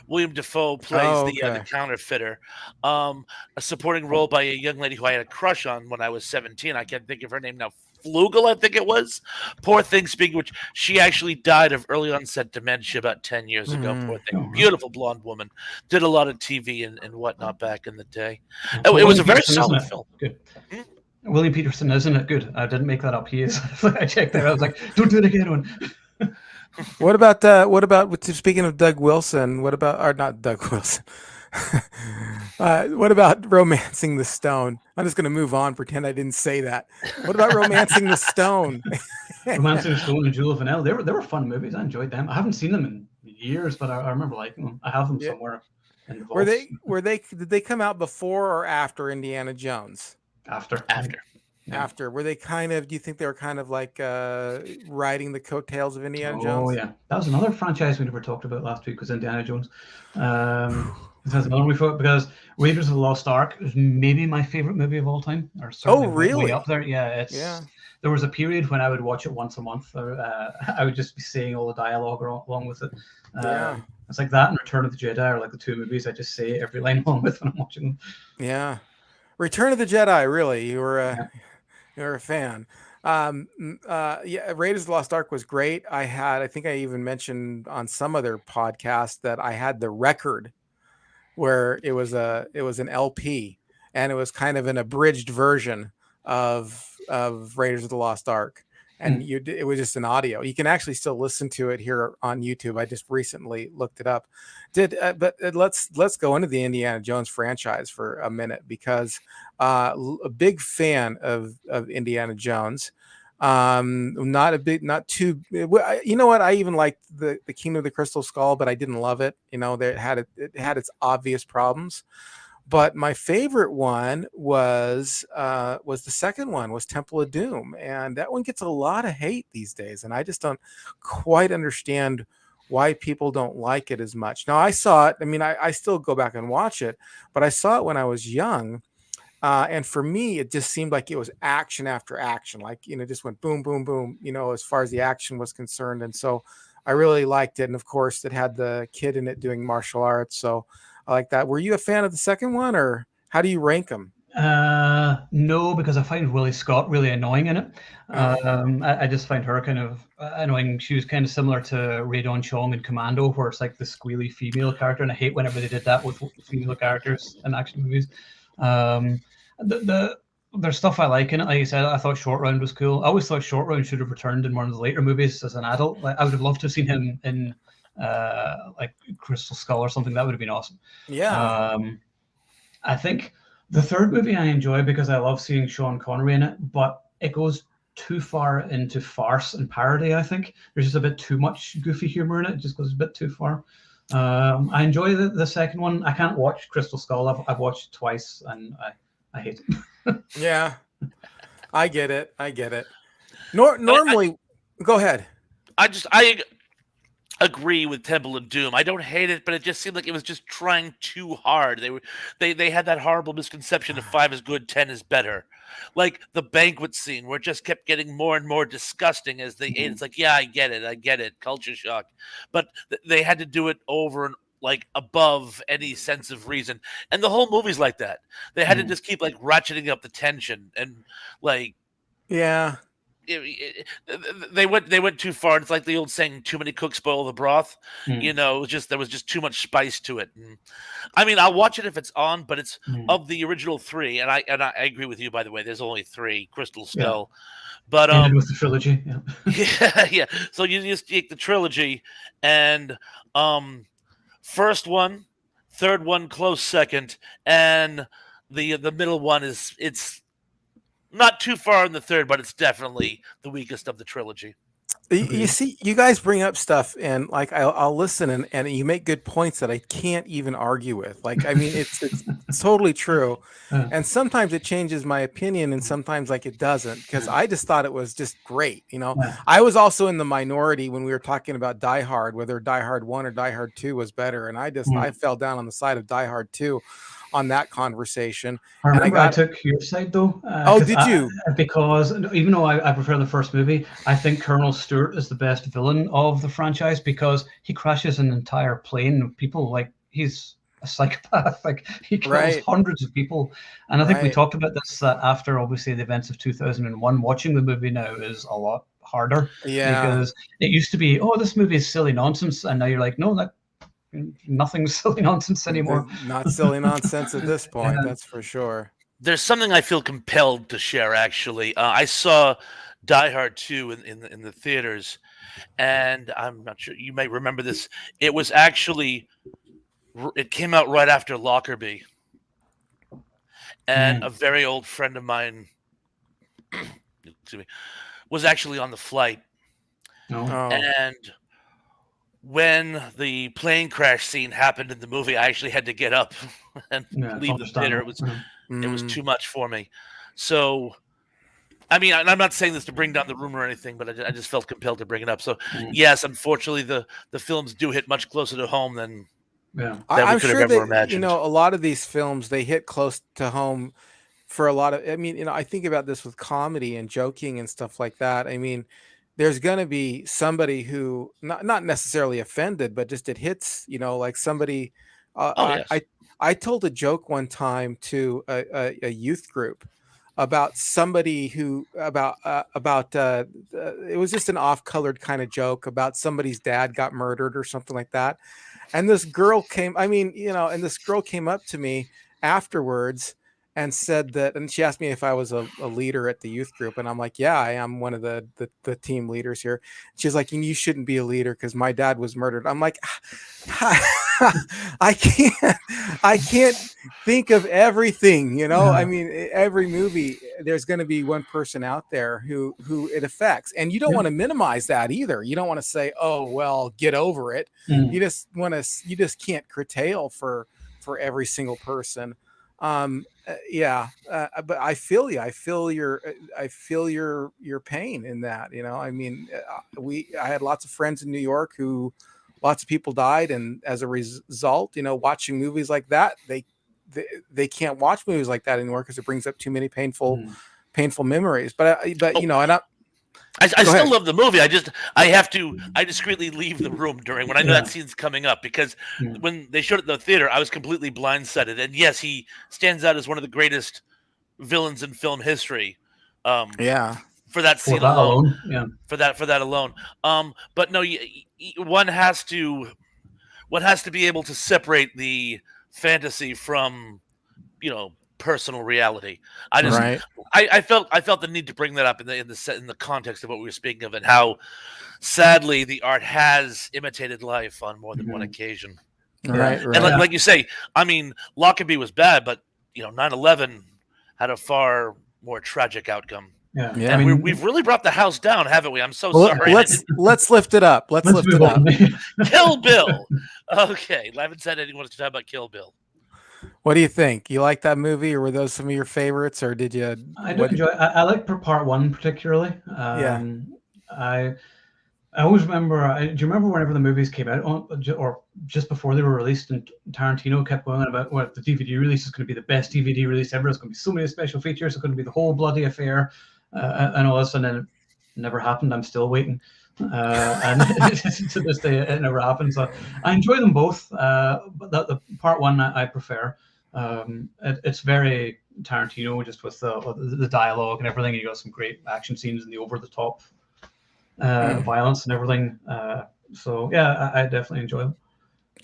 plays Oh, the okay. counterfeiter. A supporting role by a young lady who I had a crush on when I was 17. I can't think of her name now. Flugel, I think it was. Poor thing, speaking which, she actually died of early onset dementia about 10 years ago. Poor thing. Oh, Beautiful blonde woman. Did a lot of TV and whatnot back in the day. Well, It was a William very Peterson, isn't solid it? film. Good. Hmm? William Peterson, isn't it? Good. I didn't make that up. He is. I checked there. I was like, don't do it again, one. What about speaking of Doug Wilson, what about or not Doug Wilson? What about Romancing the Stone? I'm just gonna move on, pretend I didn't say that. What about Romancing the Stone? Romancing the Stone and Jewel of Vanille. They were fun movies. I enjoyed them. I haven't seen them in years, but I remember liking them. I have them Yeah. somewhere in the Were vaults. did they come out before or after Indiana Jones? After. Yeah. After. Were they kind of, do you think they were kind of like riding the coattails of Indiana Oh Jones? yeah, that was another franchise we never talked about last week. Was Indiana Jones. That's another movie for it, because Raiders of the Lost Ark is maybe my favorite movie of all time, or Oh, certainly way really? up there. Yeah, Yeah. there was a period when I would watch it once a month. I would just be saying all the dialogue along with it. Yeah. It's like that and Return of the Jedi are like the two movies I just say every line along with when I'm watching them. Yeah. Return of the Jedi, really. Yeah. You're a fan. Yeah, Raiders of the Lost Ark was great. I think I even mentioned on some other podcast that I had the record where it was an LP, and it was kind of an abridged version of Raiders of the Lost Ark, and it was just an audio. You can actually still listen to it here on YouTube. I just recently looked it up. Let's go into the Indiana Jones franchise for a minute, because a big fan of Indiana Jones. Not too. You know what? I even liked the Kingdom of the Crystal Skull, but I didn't love it. You know, it had its obvious problems. But my favorite one was the second one, was Temple of Doom, and that one gets a lot of hate these days, and I just don't quite understand why people don't like it as much. Now, I saw it. I mean, I still go back and watch it, but I saw it when I was young. And for me, it just seemed like it was action after action, like, just went boom, boom, boom, as far as the action was concerned. And so I really liked it. And of course, it had the kid in it doing martial arts. So I like that. Were you a fan of the second one, or how do you rank them? No, because I find Willie Scott really annoying in it. Oh, I just find her kind of annoying. She was kind of similar to Rae Dawn Chong in Commando, where it's like the squealy female character, and I hate whenever they did that with female characters in action movies. There's stuff I like in it. Like I said, I thought Short Round was cool. I always thought Short Round should have returned in one of the later movies as an adult. Like, I would have loved to have seen him in like Crystal Skull or something. That would have been awesome. yeah. I think the third movie I enjoy because I love seeing Sean Connery in it, but it goes too far into farce and parody. I think there's just a bit too much goofy humor in it. It just goes a bit too far. I enjoy the second one. I can't watch Crystal Skull. I've watched it twice, and I hate it. Yeah. I get it. Normally, go ahead. I agree with Temple of Doom. I don't hate it, but it just seemed like it was just trying too hard. They had that horrible misconception that 5 is good, 10 is better. Like the banquet scene where it just kept getting more and more disgusting as they ate. It's like, yeah, I get it, culture shock. But they had to do it over and like above any sense of reason. And the whole movie's like that. They had to just keep like ratcheting up the tension and like Yeah. they went too far. It's like the old saying, "Too many cooks spoil the broth." There was just too much spice to it. And, I mean, I'll watch it if it's on, but it's of the original 3, and I agree with you. By the way, there's only 3. Crystal Skull, but Ended with the trilogy. yeah, yeah. So you just take the trilogy, and first one, third one close second, and the middle one it's not too far in the third, but it's definitely the weakest of the trilogy. You see, you guys bring up stuff, and like I'll listen, and you make good points that I can't even argue with. Like, I mean, it's totally true, and sometimes it changes my opinion, and sometimes like it doesn't, because I just thought it was just great. I was also in the minority when we were talking about Die Hard, whether Die Hard 1 or Die Hard 2 was better, and I fell down on the side of Die Hard 2 on that conversation. I remember I took your side though. Oh, did you? Because even though I prefer the first movie, I think Colonel Stewart is the best villain of the franchise because he crashes an entire plane of people. Like, he's a psychopath. Like, he kills hundreds of people. And I think we talked about this after obviously the events of 2001. Watching the movie now is a lot harder. Yeah. Because it used to be, oh, this movie is silly nonsense, and now you're like, no, nothing's silly nonsense anymore. Not silly nonsense at this point, that's for sure. There's something I feel compelled to share, actually. I saw Die Hard 2 in the theaters, and I'm not sure, you may remember this. It was actually, it came out right after Lockerbie. And a very old friend of mine excuse me, was actually on the flight. And when the plane crash scene happened in the movie, I actually had to get up and leave the theater. It was too much for me. So, I mean, I'm not saying this to bring down the room or anything, but I just felt compelled to bring it up. So, yes, unfortunately, the films do hit much closer to home than Yeah. that we I'm could have sure ever that imagined. a lot of these films, they hit close to home for a lot of. I mean, I think about this with comedy and joking and stuff like that. I mean, there's going to be somebody who not necessarily offended, but just it hits. Like somebody. Oh yes. I told a joke one time to a youth group about somebody who it was just an off-colored kind of joke about somebody's dad got murdered or something like that. And this girl came, and this girl came up to me afterwards and said that, and she asked me if I was a leader at the youth group. And I'm like, yeah, I am one of the team leaders here. She's like, and you shouldn't be a leader because my dad was murdered. I'm like, I can't think of everything, I mean, every movie, there's going to be one person out there who it affects. And you don't want to minimize that either. You don't want to say, oh, well, get over it. You just can't curtail for every single person. But I feel you. I feel your pain in that. I mean, I had lots of friends in New York who lots of people died, and as a result, watching movies like that, they can't watch movies like that anymore because it brings up too many painful memories. But and I Go still ahead. love the movie. I discreetly leave the room during when I know that scene's coming up, because when they showed it in the theater, I was completely blindsided. And yes, he stands out as one of the greatest villains in film history. Yeah. For that scene alone. For that alone. But no, one has to be able to separate the fantasy from, personal reality. Right. I felt the need to bring that up in the context of what we were speaking of, and how sadly the art has imitated life on more than one occasion. Right. And like you say, I mean, Lockerbie was bad, but 9/11 had a far more tragic outcome. Yeah. And I mean, we've really brought the house down, haven't we? I'm so sorry. Let's lift it up. Let's lift it up. Kill Bill. Okay, I haven't said anyone to talk about Kill Bill. What do you think? You like that movie, or were those some of your favorites, or did you? I do enjoy. I like part one particularly. I always remember. Do you remember whenever the movies came out, or just before they were released, and Tarantino kept going on about what the DVD release is going to be the best DVD release ever. It's going to be so many special features. It's going to be the whole bloody affair, and all this, and then it never happened. I'm still waiting. And to this day, it never happened. So I enjoy them both. But the part one I prefer. It's very Tarantino, just with the dialogue and everything. You got some great action scenes and the over-the-top violence and everything. So yeah, I definitely enjoy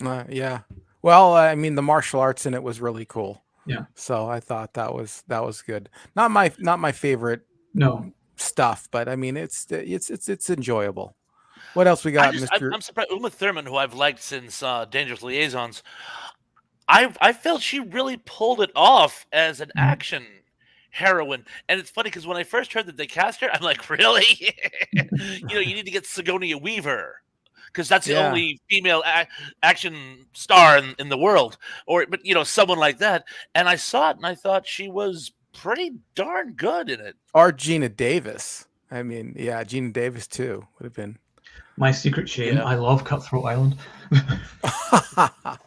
them. Yeah. Well, I mean, the martial arts in it was really cool. Yeah. So I thought that was good. Not my favorite. No. Stuff, but I mean, it's enjoyable. What else we got, Mr.? I'm surprised. Uma Thurman, who I've liked since Dangerous Liaisons, I felt she really pulled it off as an action heroine. And it's funny because when I first heard that they cast her, I'm like, really? You need to get Sigourney Weaver, because that's the only female action star in the world, but someone like that. And I saw it and I thought she was pretty darn good in it. Or Gina Davis. I mean, yeah, Gina Davis too would have been. My secret shame. I love Cutthroat Island. I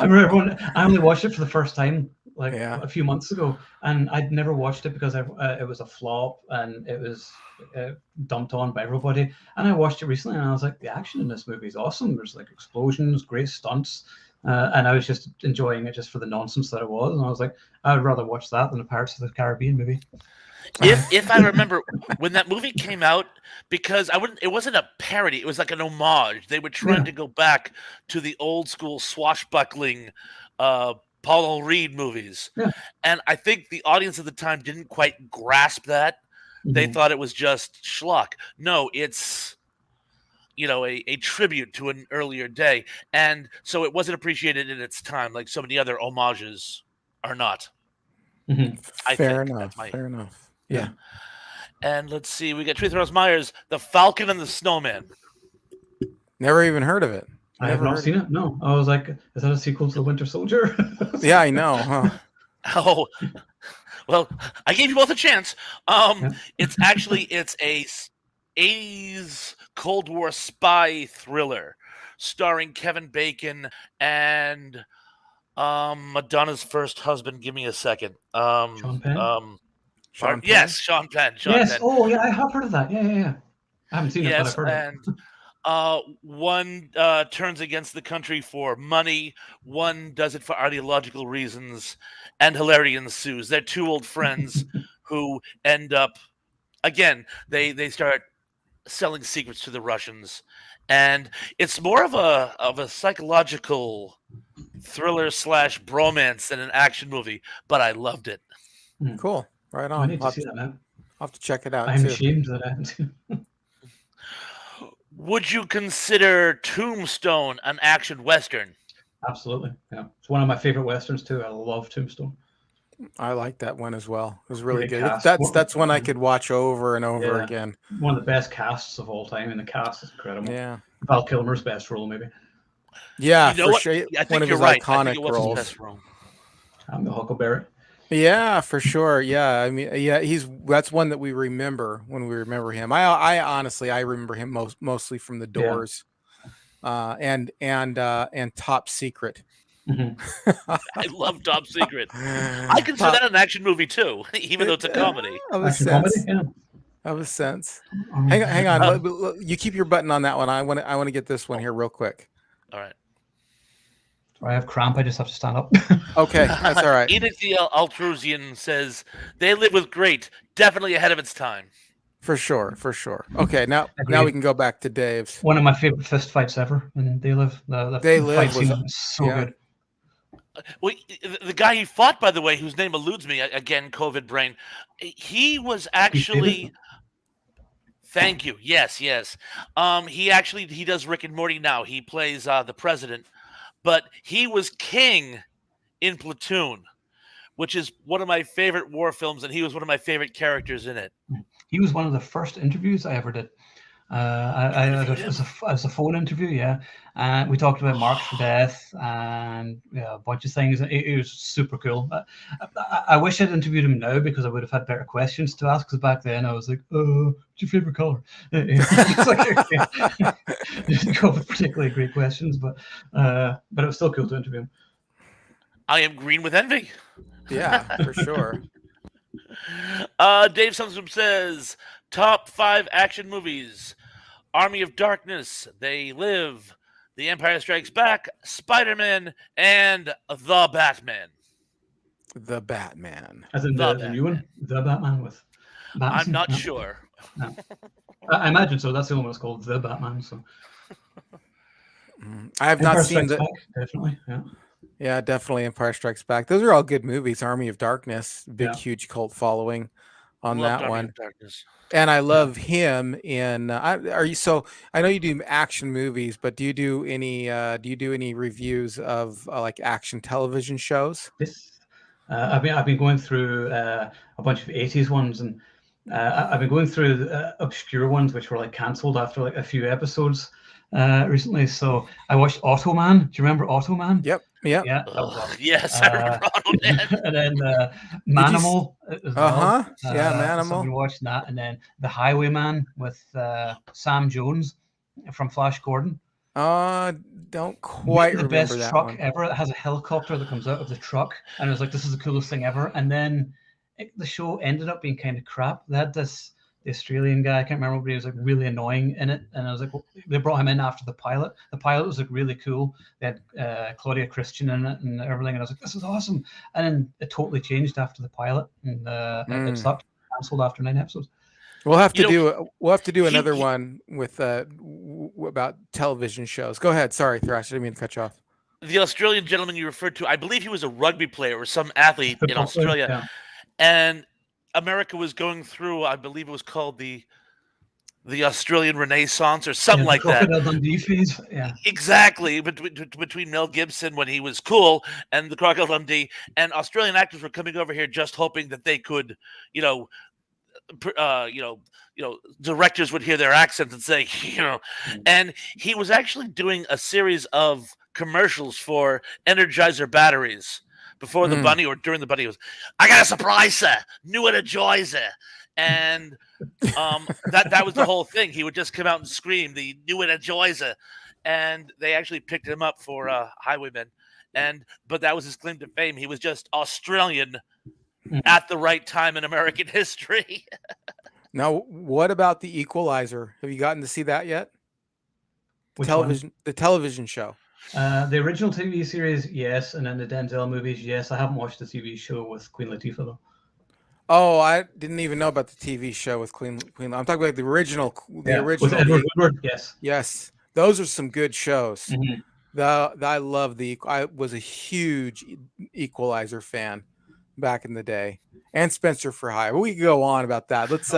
remember I only watched it for the first time a few months ago, and I'd never watched it because it was a flop and it was dumped on by everybody. And I watched it recently, and I was like, the action in this movie is awesome. There's like explosions, great stunts. And I was just enjoying it just for the nonsense that it was. And I was like, I would rather watch that than a Pirates of the Caribbean movie. If I remember when that movie came out, because it wasn't a parody, it was like an homage. They were trying to go back to the old school swashbuckling Paul Reed movies. Yeah. And I think the audience at the time didn't quite grasp that. They thought it was just schlock. No, it's a tribute to an earlier day. And so it wasn't appreciated in its time like so many other homages are not. Fair enough. Yeah. And let's see, we got Truth Rose Myers, The Falcon and the Snowman. Never even heard of it. I have not seen it. No. I was like, is that a sequel to The Winter Soldier? Yeah, I know, huh? Oh, well, I gave you both a chance. It's a 80s Cold War spy thriller. starring Kevin Bacon and Madonna's first husband. Give me a second. Sean Penn? Sean Penn? Yes, Sean Penn. Yes. Penn. Oh, yeah, I have heard of that. Yeah. I haven't seen it, but I've Yes, heard of it. and one turns against the country for money, one does it for ideological reasons, and hilarity ensues. They're two old friends who end up again. They start selling secrets to the Russians, and it's more of a psychological thriller slash bromance than an action movie. But I loved it. Cool. Right I on. need to see that now. I'll have to check it out I'm too. ashamed that I haven't. Would you consider Tombstone an action western? Absolutely. Yeah. It's one of my favorite westerns too. I love Tombstone. I like that one as well. It was really Great good. cast. That's one I could watch over and over Yeah. again. One of the best casts of all time, and the cast is incredible. Yeah. Val Kilmer's best role, maybe. Yeah, You know for what? sure. I One think of you're his right. I iconic think it was his roles. best role. The Huckleberry. Yeah, for sure. Yeah, I mean, yeah, that's one that we remember when we remember him. I honestly I remember him mostly from The Doors, and Top Secret. Mm-hmm. I love Top Secret. I consider that an action movie too, even though it's a comedy. Of a Action sense. comedy. Yeah. Of a sense. Hang on. You keep your button on that one. I want to get this one here real quick. All right. I have cramp. I just have to stand up. Okay, that's all right. Edith the Altrusian says they live with great, definitely ahead of its time. For sure. Okay, now we can go back to Dave's. One of my favorite fist fights ever. And They Live. The They Live fight scene was is so yeah. good. Well, the guy he fought, by the way, whose name eludes me again, COVID brain, he was actually. Thank you. Yes. He does Rick and Morty now. He plays the president, but he was King in Platoon, which is one of my favorite war films, and he was one of my favorite characters in it. He was one of the first interviews I ever did. As a phone interview, yeah. We talked about Marks for Death and a bunch of things. It was super cool. I wish I'd interviewed him now because I would have had better questions to ask. Because back then I was like, "What's your favorite color?" It's like, didn't go with particularly great questions, but it was still cool to interview him. I am green with envy. Yeah, for sure. Dave Sumsum says top 5 action movies: Army of Darkness, They Live, The Empire Strikes Back, Spider-Man, and The Batman. The Batman. As in the new one, The Batman with Batman. I'm not sure. No. I imagine so. That's the only one that's called The Batman. So I have Empire not seen Strikes Back, definitely. Yeah. Yeah, definitely Empire Strikes Back. Those are all good movies. Army of Darkness, big, huge cult following on Loved that Army one. of Darkness. And I love him in. Are you so? I know you do action movies, but do you do any reviews of like action television shows? This I've been going through a bunch of 80s ones, and I've been going through obscure ones which were like cancelled after like a few episodes recently. So I watched Automan. Do you remember Automan? Yep. Yeah. That was awesome. Yes, I remember Automan. And then Manimal as well. Yeah, Manimal. So I've been watching that, and then The Highwayman with Sam Jones from Flash Gordon. Don't quite the remember best that truck one. ever. It has a helicopter that comes out of the truck, and it was like, this is the coolest thing ever. And then the show ended up being kind of crap. They had the Australian guy, I can't remember, but he was like really annoying in it. And I was like, well, they brought him in after the pilot. The pilot was like really cool. They had Claudia Christian in it and everything. And I was like, this is awesome. And then it totally changed after the pilot, and it stopped, canceled after 9 episodes. We'll have to do another one with about television shows. Go ahead. Sorry, Thrash. I didn't mean to cut you off. The Australian gentleman you referred to, I believe he was a rugby player or some athlete in Australia. Yeah. And America was going through, I believe it was called the Australian Renaissance or something like that. Crocodile Dundee phase. Yeah. Exactly. Between Mel Gibson when he was cool and the Crocodile Dundee, and Australian actors were coming over here just hoping that they could, directors would hear their accents and say, and he was actually doing a series of commercials for Energizer batteries before the bunny or during the bunny. He was, I got a surprise, sir. New Energizer. And that was the whole thing. He would just come out and scream the New Energizer. and they actually picked him up for Highwaymen. But that was his claim to fame. He was just Australian at the right time in American history. Now, what about The Equalizer? Have you gotten to see that yet? Which The television show. The original TV series, yes, and then the Denzel movies, yes. I haven't watched the TV show with Queen Latifah though. Oh, I didn't even know about the TV show with Queen. I'm talking about the original. With Edward Woodward, yes. Yes, those are some good shows. Mm-hmm. I love I was a huge Equalizer fan back in the day, and Spencer for Hire. We can go on about that. Let's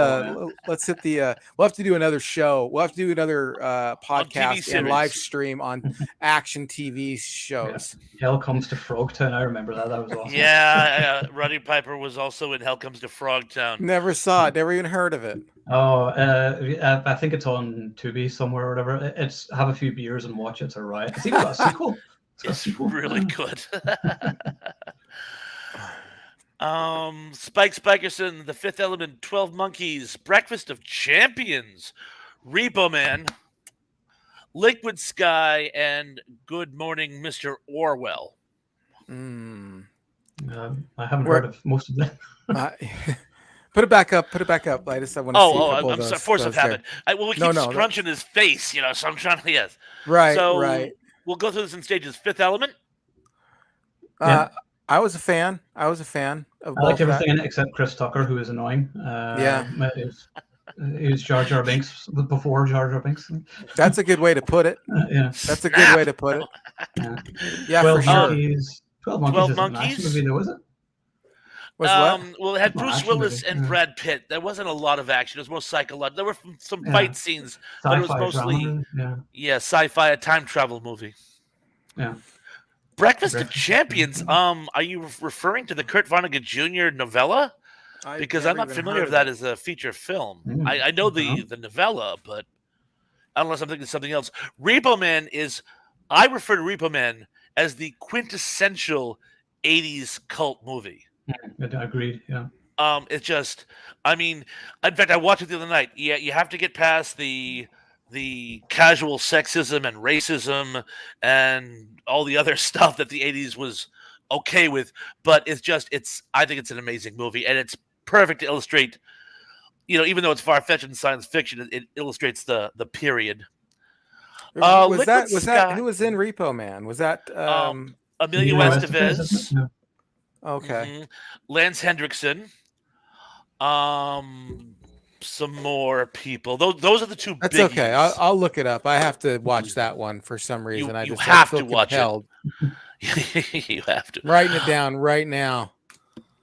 hit the. We'll have to do another show. We'll have to do another podcast and live stream on action TV shows. Yeah. Hell Comes to Frogtown. I remember that. That was awesome. Yeah, Roddy Piper was also in Hell Comes to Frogtown. Never saw it. Never even heard of it. Oh, I think it's on Tubi somewhere or whatever. It's have a few beers and watch it. It's a riot. It's even got a sequel. It's really good. Spike Spikerson, The Fifth Element, 12 Monkeys, Breakfast of Champions, Repo Man, Liquid Sky, and Good Morning, Mr. Orwell. I haven't heard of most of them. Put it back up. I just want to see. I'm sorry. Force of habit. We keep scrunching his face, so I'm trying to. Yes. Right. So right. We'll go through this in stages. Fifth Element. I was a fan. Of I liked everything in it except Chris Tucker, who is annoying. He was Jar Jar Binks before Jar Jar Binks. That's a good way to put it. That's a good way to put it. Yeah, 12 for sure. Monkeys. 12 Monkeys. 12 is Monkeys. An action movie, though, is it? Well, it had Bruce Willis and Brad Pitt. There wasn't a lot of action. It was more psychological. There were some fight scenes, but it was mostly sci-fi, a time travel movie. Yeah. Breakfast of Champions. Are you referring to the Kurt Vonnegut Jr. novella? Because I'm not familiar with that as a feature film. I know the novella, but unless I'm thinking of something else. Repo Man I refer to Repo Man as the quintessential 80s cult movie. Agreed, yeah. It's just, in fact, I watched it the other night. Yeah, you have to get past the casual sexism and racism and all the other stuff that the 80s was okay with, but I think it's an amazing movie, and it's perfect to illustrate, even though it's far-fetched in science fiction, it illustrates the period. Was that who was in Repo Man? Was that Emilio Estevez? No. Okay. Lance Hendrickson. Some more people. Those are the two. That's biggies. Okay. I'll look it up. I have to watch that one for some reason. You have to watch it. You have to. Writing it down right now.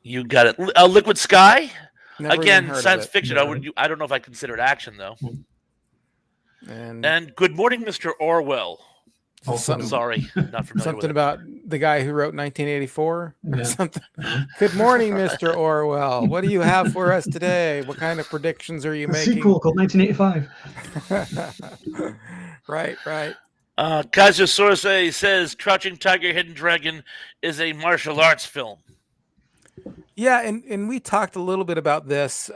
You got it. Liquid Sky. Never Again, science fiction. I don't know if I consider it action though. And Good Morning, Mr. Orwell. Sorry, not familiar something with it. about the guy who wrote 1984 or something. Good morning, Mr. Orwell. What do you have for us today? What kind of predictions are you making? Sequel called 1985. Right. Kaiser Sorsay says Crouching Tiger, Hidden Dragon is a martial arts film. Yeah, and we talked a little bit about this,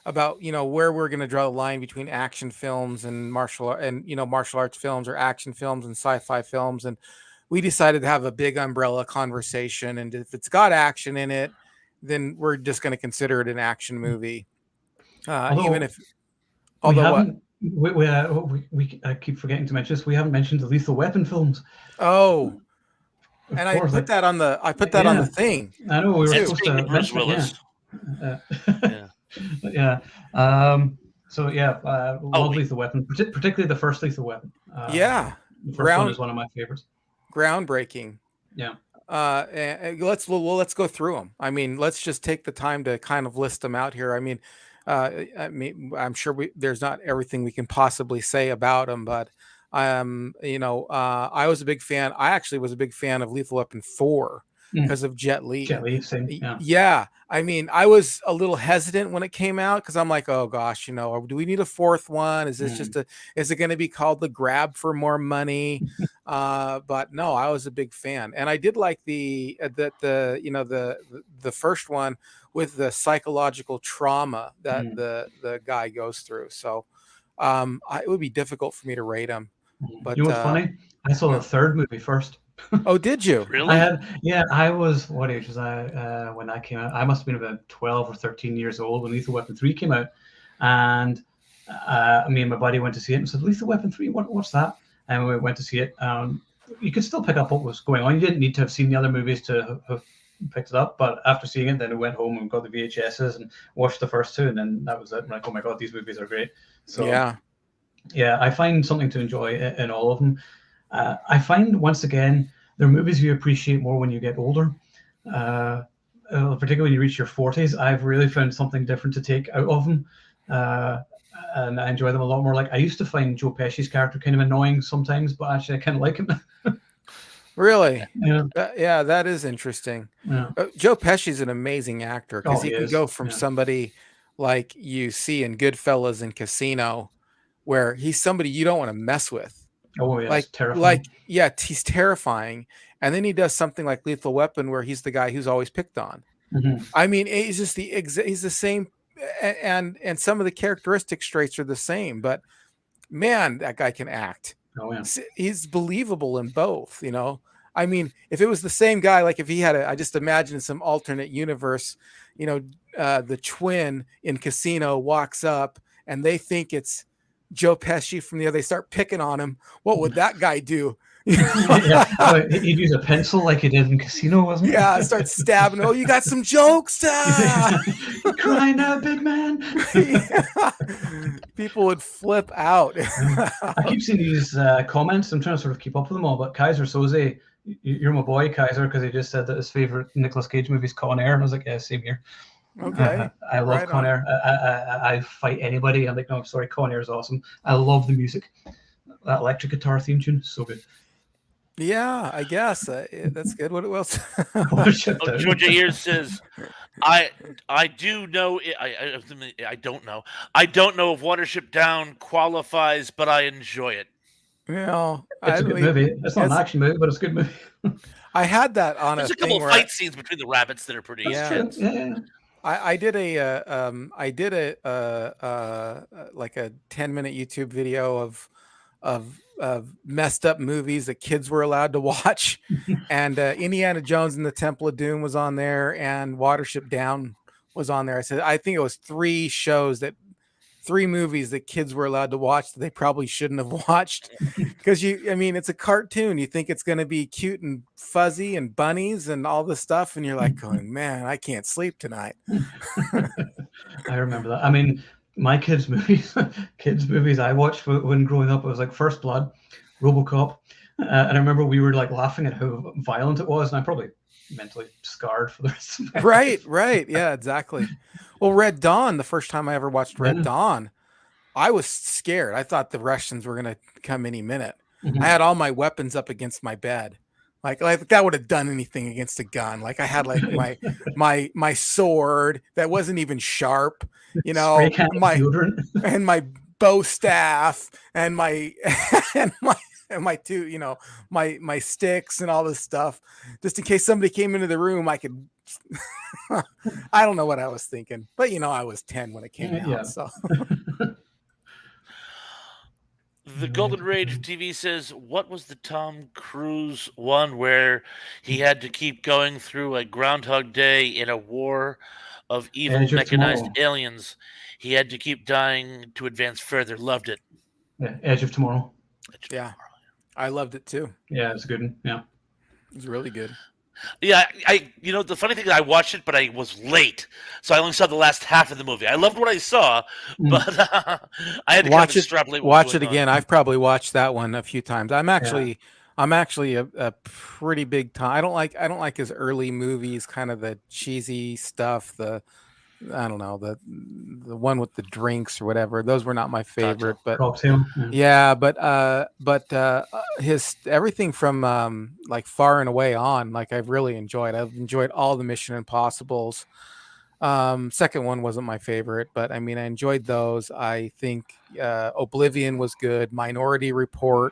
about where we're going to draw the line between action films and martial arts films, or action films and sci-fi films, and we decided to have a big umbrella conversation. And if it's got action in it, then we're just going to consider it an action movie, even if. I keep forgetting to mention this. We haven't mentioned the Lethal Weapon films. Oh. And I put that on the thing. I know we were supposed to Bruce Willis. Love Lethal Weapon, particularly the first Lethal Weapon. The first one is one of my favorites. Groundbreaking. Yeah. And let's go through them. Let's just take the time to kind of list them out here. I'm sure there's not everything we can possibly say about them, but I was a big fan. I actually was a big fan of Lethal Weapon 4 because of Jet Li. Same. Yeah. I was a little hesitant when it came out because I'm like, oh gosh, do we need a fourth one? Is this is it going to be called The Grab for More Money? But no, I was a big fan, and I did like the first one with the psychological trauma that the guy goes through. So it would be difficult for me to rate him. But You know what's funny? I saw the third movie first. oh, did you? Really? I was, what age was I when that came out? I must have been about 12 or 13 years old when Lethal Weapon 3 came out. And me and my buddy went to see it and said, Lethal Weapon 3, what's that? And we went to see it. You could still pick up what was going on. You didn't need to have seen the other movies to have picked it up. But after seeing it, then we went home and got the VHSs and watched the first two. And then that was it. I'm like, oh my God, these movies are great. So yeah, I find something to enjoy in all of them. I find, once again, there are movies you appreciate more when you get older. Particularly when you reach your 40s, I've really found something different to take out of them. And I enjoy them a lot more. Like, I used to find Joe Pesci's character kind of annoying sometimes, but actually I kind of like him. Really? Yeah. That is interesting. Yeah. Joe Pesci's an amazing actor because he can is. go from somebody like you see in Goodfellas and Casino, where he's somebody you don't want to mess with. Oh yeah, terrifying. He's terrifying. And then he does something like Lethal Weapon, where he's the guy who's always picked on. Mm-hmm. I mean, he's just he's the same, and some of the characteristic traits are the same. But man, that guy can act. Oh yeah, he's believable in both. You know, I mean, if it was the same guy, like if he had I just imagine some alternate universe, you know, the twin in Casino walks up and they think it's Joe Pesci from the other, they start picking on him. What would that guy do? He'd use a pencil like he did in Casino, wasn't it? Yeah, start stabbing. Oh, you got some jokes. Cry now, big man. People would flip out. I keep seeing these comments. I'm trying to sort of keep up with them all. But Kaiser Soze, you're my boy, Kaiser, because he just said that his favorite Nicolas Cage movie is Con Air. And I was like, yeah, same here. Okay. I love Con Air. I fight anybody. I'm like, no, I'm sorry, Con Air is awesome. I love the music. That electric guitar theme tune, so good. Yeah, I guess that's good. What else? Georgia Ears says, I do know. I don't know. I don't know if Watership Down qualifies, but I enjoy it. No, it's a good movie. It's not an action movie, but it's a good movie. I had that on There's a couple of fight scenes between the rabbits that are pretty intense. Yeah. I did like a 10-minute YouTube video of messed up movies that kids were allowed to watch, and Indiana Jones and the Temple of Doom was on there, and Watership Down was on there. I said I think it was three movies that kids were allowed to watch that they probably shouldn't have watched, because it's a cartoon. You think it's going to be cute and fuzzy and bunnies and all this stuff, and you're like going, man, I can't sleep tonight. I remember that. I mean, my kids' movies I watched when growing up, it was like First Blood, RoboCop, and I remember we were like laughing at how violent it was, and I'm probably mentally scarred for the rest of my life. Right, yeah, exactly. Well, Red Dawn, the first time I ever watched Red Dawn, I was scared. I thought the Russians were going to come any minute. Mm-hmm. I had all my weapons up against my bed. Like that would have done anything against a gun. Like I had like my sword that wasn't even sharp, you know, my bow staff and my two, you know, my sticks and all this stuff, just in case somebody came into the room, I could. I don't know what I was thinking, but you know, I was 10 when it came out. So. The Golden Rage TV says, what was the Tom Cruise one where he had to keep going through a Groundhog Day in a war of evil mechanized aliens? He had to keep dying to advance further. Loved it. Yeah, Edge of Tomorrow. I loved it too. Yeah, it's a good one. Yeah. It was really good. Yeah, the funny thing is I watched it, but I was late, so I only saw the last half of the movie. I loved what I saw, but I had to watch kind of extrapolate. Watch it again. I've probably watched that one a few times. I'm actually a pretty big time. I don't like his early movies, kind of the cheesy stuff. I don't know, the one with the drinks or whatever. Those were not my favorite, but his everything from like Far and Away on, like I've really enjoyed. I've enjoyed all the Mission Impossibles. Second one wasn't my favorite, but I mean, I enjoyed those. I think Oblivion was good. Minority Report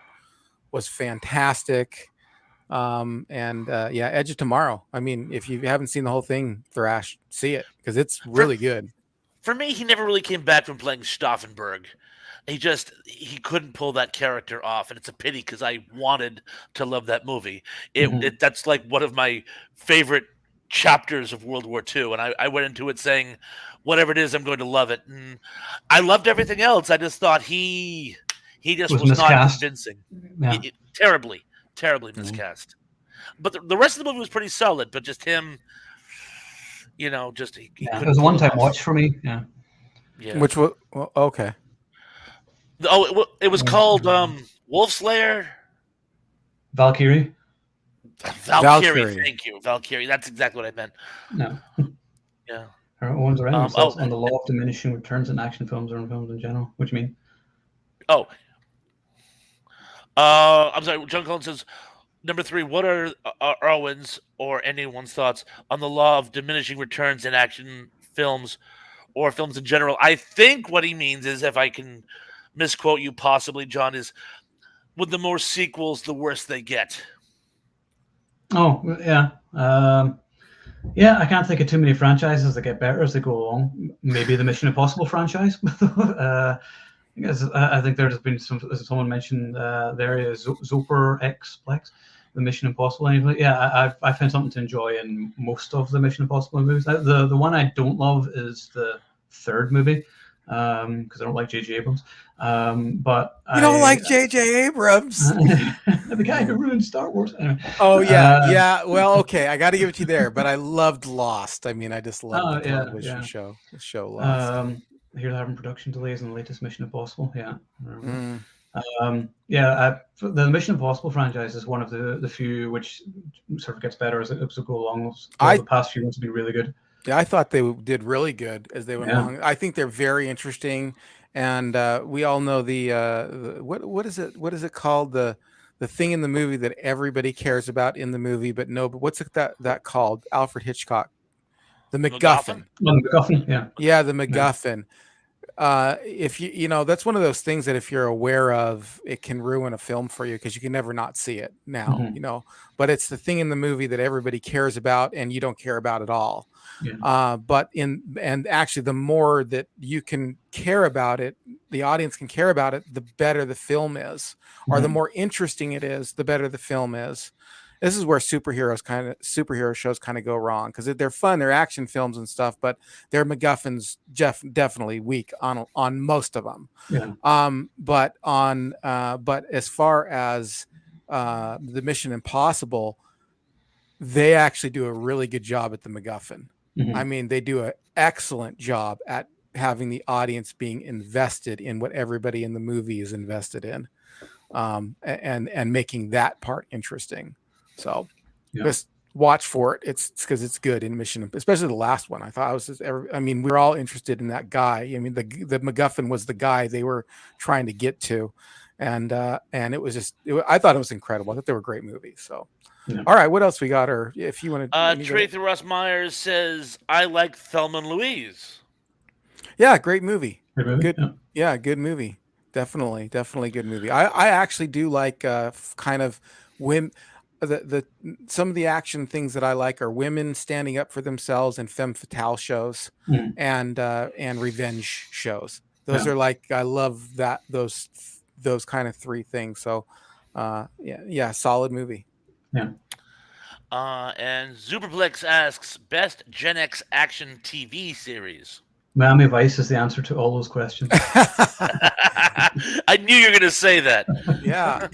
was fantastic. Edge of Tomorrow. I mean, if you haven't seen the whole thing, Thrash, see it because it's really good. for me, he never really came back from playing Stauffenberg. He couldn't pull that character off, and it's a pity because I wanted to love that movie. That's like one of my favorite chapters of World War II, and I went into it saying, whatever it is, I'm going to love it. And I loved everything else. I just thought he just was not miscast. convincing. Yeah. Terribly Mm-hmm. miscast. But the rest of the movie was pretty solid. But just him, he It couldn't was a pull one-time off. watch for me. Yeah. Yeah. Which was okay. Oh, it was called Wolfslayer. Valkyrie. Valkyrie. Thank you, Valkyrie. That's exactly what I meant. No. Yeah. Owens around themselves on the law of diminishing returns in action films or in films in general. What do you mean? Oh. I'm sorry. John Collins says, number 3, what are Owen's or anyone's thoughts on the law of diminishing returns in action films or films in general? I think what he means is, if I can misquote you possibly, John, is with the more sequels, the worse they get. Oh, yeah. Yeah, I can't think of too many franchises that get better as they go along. Maybe the Mission Impossible franchise. I think there's been someone mentioned there is Zoper X Plex, the Mission Impossible. Yeah, I found something to enjoy in most of the Mission Impossible movies. The one I don't love is the third movie, because I don't like J.J. Abrams. But you don't like J.J. Abrams, the guy who ruined Star Wars. Anyway. Oh yeah, yeah. Well, okay, I got to give it to you there. But I loved Lost. I mean, I just loved the television show. The show Lost. Here they're having production delays in the latest Mission Impossible. Yeah. Mm. The Mission Impossible franchise is one of the few which sort of gets better as it go along. The past few ones have been really good. Yeah, I thought they did really good as they went along. I think they're very interesting, and we all know the what is it? What is it called? The thing in the movie that everybody cares about in the movie, but what's that called? Alfred Hitchcock, the MacGuffin. The MacGuffin, yeah. Yeah, the MacGuffin. If that's one of those things that if you're aware of, it can ruin a film for you because you can never not see it now. But it's the thing in the movie that everybody cares about and you don't care about at all. Yeah. And actually, the more that you can care about it, the audience can care about it, the better the film is, or the more interesting it is, the better the film is. This is where superhero shows kind of go wrong because they're fun, they're action films and stuff, but their MacGuffins definitely weak on most of them. Yeah. But as far as the Mission Impossible, they actually do a really good job at the MacGuffin. I mean, they do an excellent job at having the audience being invested in what everybody in the movie is invested in, and making that part interesting. So just watch for it. It's because it's good in Mission, especially the last one. I thought we were all interested in that guy. I mean, the MacGuffin was the guy they were trying to get to, and it was I thought it was incredible. I thought they were great movies. So. Yeah. All right, what else we got? Or if you want to, Tracy Russ Myers says, "I like Thelma and Louise." Yeah, great movie. Good. Yeah, good movie. Definitely good movie. I actually do like kind of women. Some of the action things that I like are women standing up for themselves and femme fatale shows and revenge shows. Those are like I love that those kind of three things. So solid movie. Yeah. And Superplex asks, best Gen X action TV series. Miami Vice is the answer to all those questions. I knew you were going to say that. Yeah.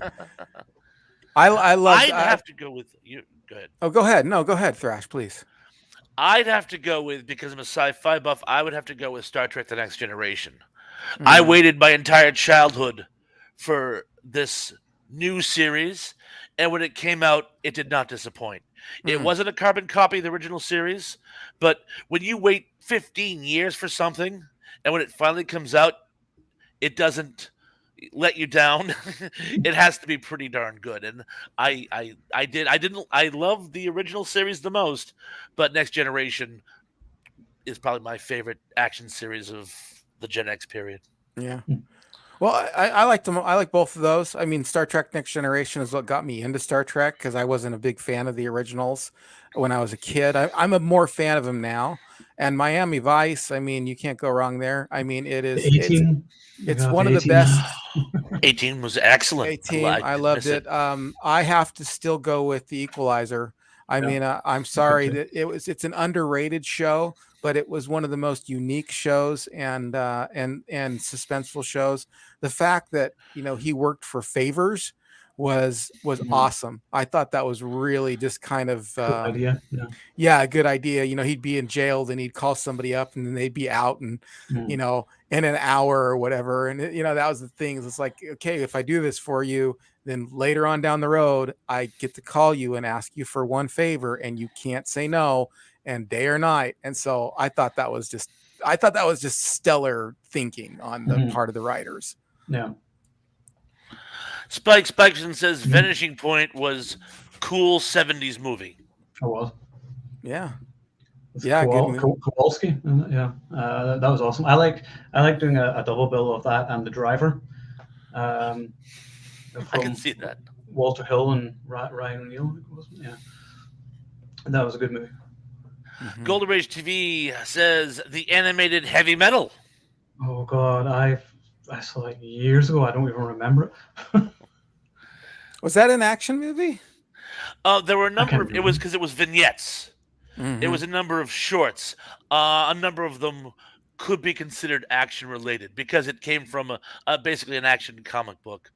I love. I'd have to go with you. Go ahead. Oh, go ahead. No, go ahead, Thrash, please. I'd have to go with, because I'm a sci-fi buff, I would have to go with Star Trek: The Next Generation. I waited my entire childhood for this new series, and when it came out, it did not disappoint. It wasn't a carbon copy of the original series, but when you wait 15 years for something, and when it finally comes out, it doesn't let you down. It has to be pretty darn good. And I love the original series the most, but Next Generation is probably my favorite action series of the Gen X period. Yeah. Well, I like them. I like both of those. I mean, Star Trek Next Generation is what got me into Star Trek because I wasn't a big fan of the originals when I was a kid. I'm a more fan of them now. And Miami Vice, I mean, you can't go wrong there. I mean, The 18. it's God, one the of the 18. best. 18 was excellent. I Didn't loved miss it. it. I have to still go with The Equalizer. I Yeah, mean, I'm good sorry too. that it's an underrated show, but it was one of the most unique shows and suspenseful shows. The fact that he worked for favors was Mhm. awesome. I thought that was really just kind of Cool idea. Yeah. yeah, a good idea. He'd be in jail, then he'd call somebody up, and then they'd be out, and Mm. in an hour or whatever. And that was the thing. It's like, okay, if I do this for you, then later on down the road, I get to call you and ask you for one favor, and you can't say no, and day or night. And so I thought that was just stellar thinking on the Mhm. part of the writers. Yeah. Spike Spikeson says Mhm. Vanishing Point was cool 70s movie. It was. Yeah, It's yeah, good movie. Kowalski. Yeah, that was awesome. I like doing a double bill of that and The Driver. Um, I can from see that. Walter Hill and Ryan O'Neill, I think it was. Yeah, that was a good movie. Mhm. Golden Rage TV says the animated Heavy Metal. Oh God, I saw it years ago. I don't even remember it. Was that an action movie? There were a number of. remember. It was because it was vignettes. It Mhm. was a number of shorts. A number of them could be considered action related because it came from basically an action comic book.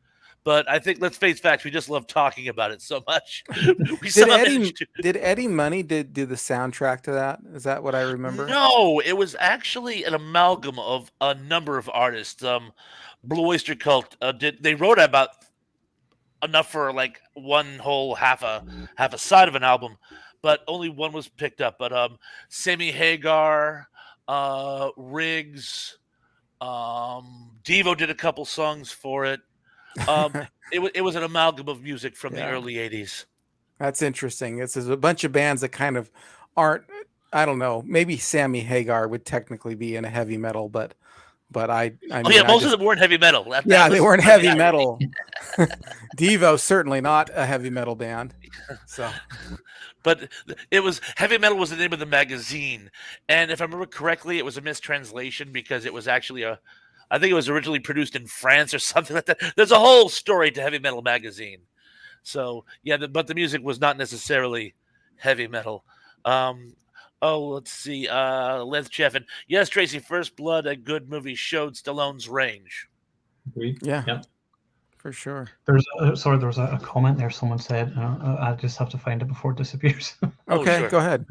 But I think, let's face facts, we just love talking about it so much. We Did somehow managed to. Eddie Money did do the soundtrack to that? Is that what I remember? No, it was actually an amalgam of a number of artists. Blue Oyster Cult they wrote about enough for like one whole half a side of an album, but only one was picked up. But Sammy Hagar, Riggs, Devo did a couple songs for it. It was an amalgam of music from the Yeah. early '80s. That's interesting. It's a bunch of bands that kind of aren't. I don't know. Maybe Sammy Hagar would technically be in a heavy metal, but I Oh mean, yeah, I most of just them weren't heavy metal. That yeah, they was weren't the heavy irony. metal. Devo certainly not a heavy metal band. So But heavy metal was the name of the magazine, and if I remember correctly, it was a mistranslation because it was actually I think it was originally produced in France or something like that. There's a whole story to Heavy Metal magazine. So yeah, but the music was not necessarily heavy metal. Um, let's see. Lance Cheffin. Yes, Tracy. First Blood, a good movie, showed Stallone's range. Agreed. yeah, Yeah. for sure. There was a comment there. Someone said, I just have to find it before it disappears. Oh, Okay, sure. go ahead.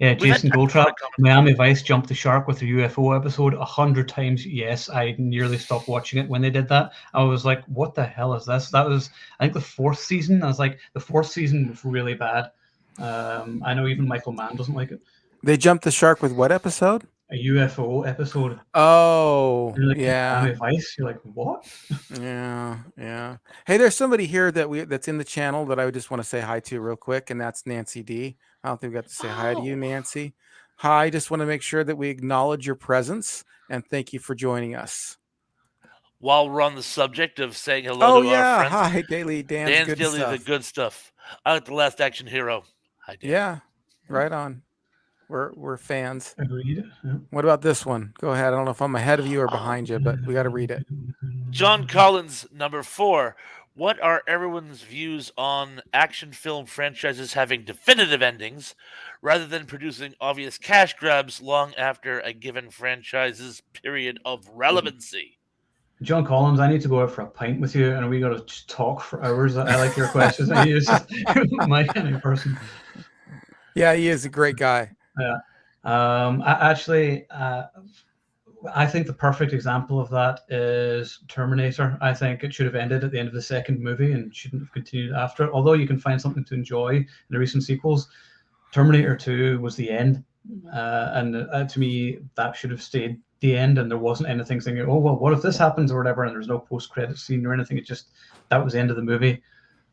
Yeah, We've had Jason time for Goldtrap, a comment. Miami Vice jumped the shark with the UFO episode 100 times. Yes, I nearly stopped watching it when they did that. I was like, what the hell is this? That was, I think, the 4th season. I was like, the 4th season was really bad. I know even Michael Mann doesn't like it. They jumped the shark with what episode? A UFO episode. Oh, You're like, yeah. Miami Vice? You're like, what? Yeah. Hey, there's somebody here that's in the channel that I just want to say hi to real quick, and that's Nancy D. I don't think we got to say hi to you, Oh. Nancy. Hi, just want to make sure that we acknowledge your presence and thank you for joining us. While we're on the subject of saying hello to our friends, hi, Daily Dan's good Daily, the stuff. good stuff. I like The Last Action Hero. Hi, Dan. Yeah, right on. We're fans. Agreed. Yeah. What about this one? Go ahead. I don't know if I'm ahead of you or behind you, but we got to read it. John Collins, number 4. What are everyone's views on action film franchises having definitive endings rather than producing obvious cash grabs long after a given franchise's period of relevancy? John Collins, I need to go out for a pint with you, and we got to talk for hours. I like your questions. He's just my kind of person. Yeah, he is a great guy. Yeah. I think the perfect example of that is Terminator. I think it should have ended at the end of the 2nd movie and shouldn't have continued after it. Although you can find something to enjoy in the recent sequels, Terminator 2 was the end. And to me, that should have stayed the end, and there wasn't anything saying, oh, well, what if this happens or whatever, and there's no post-credit scene or anything. It just, that was the end of the movie.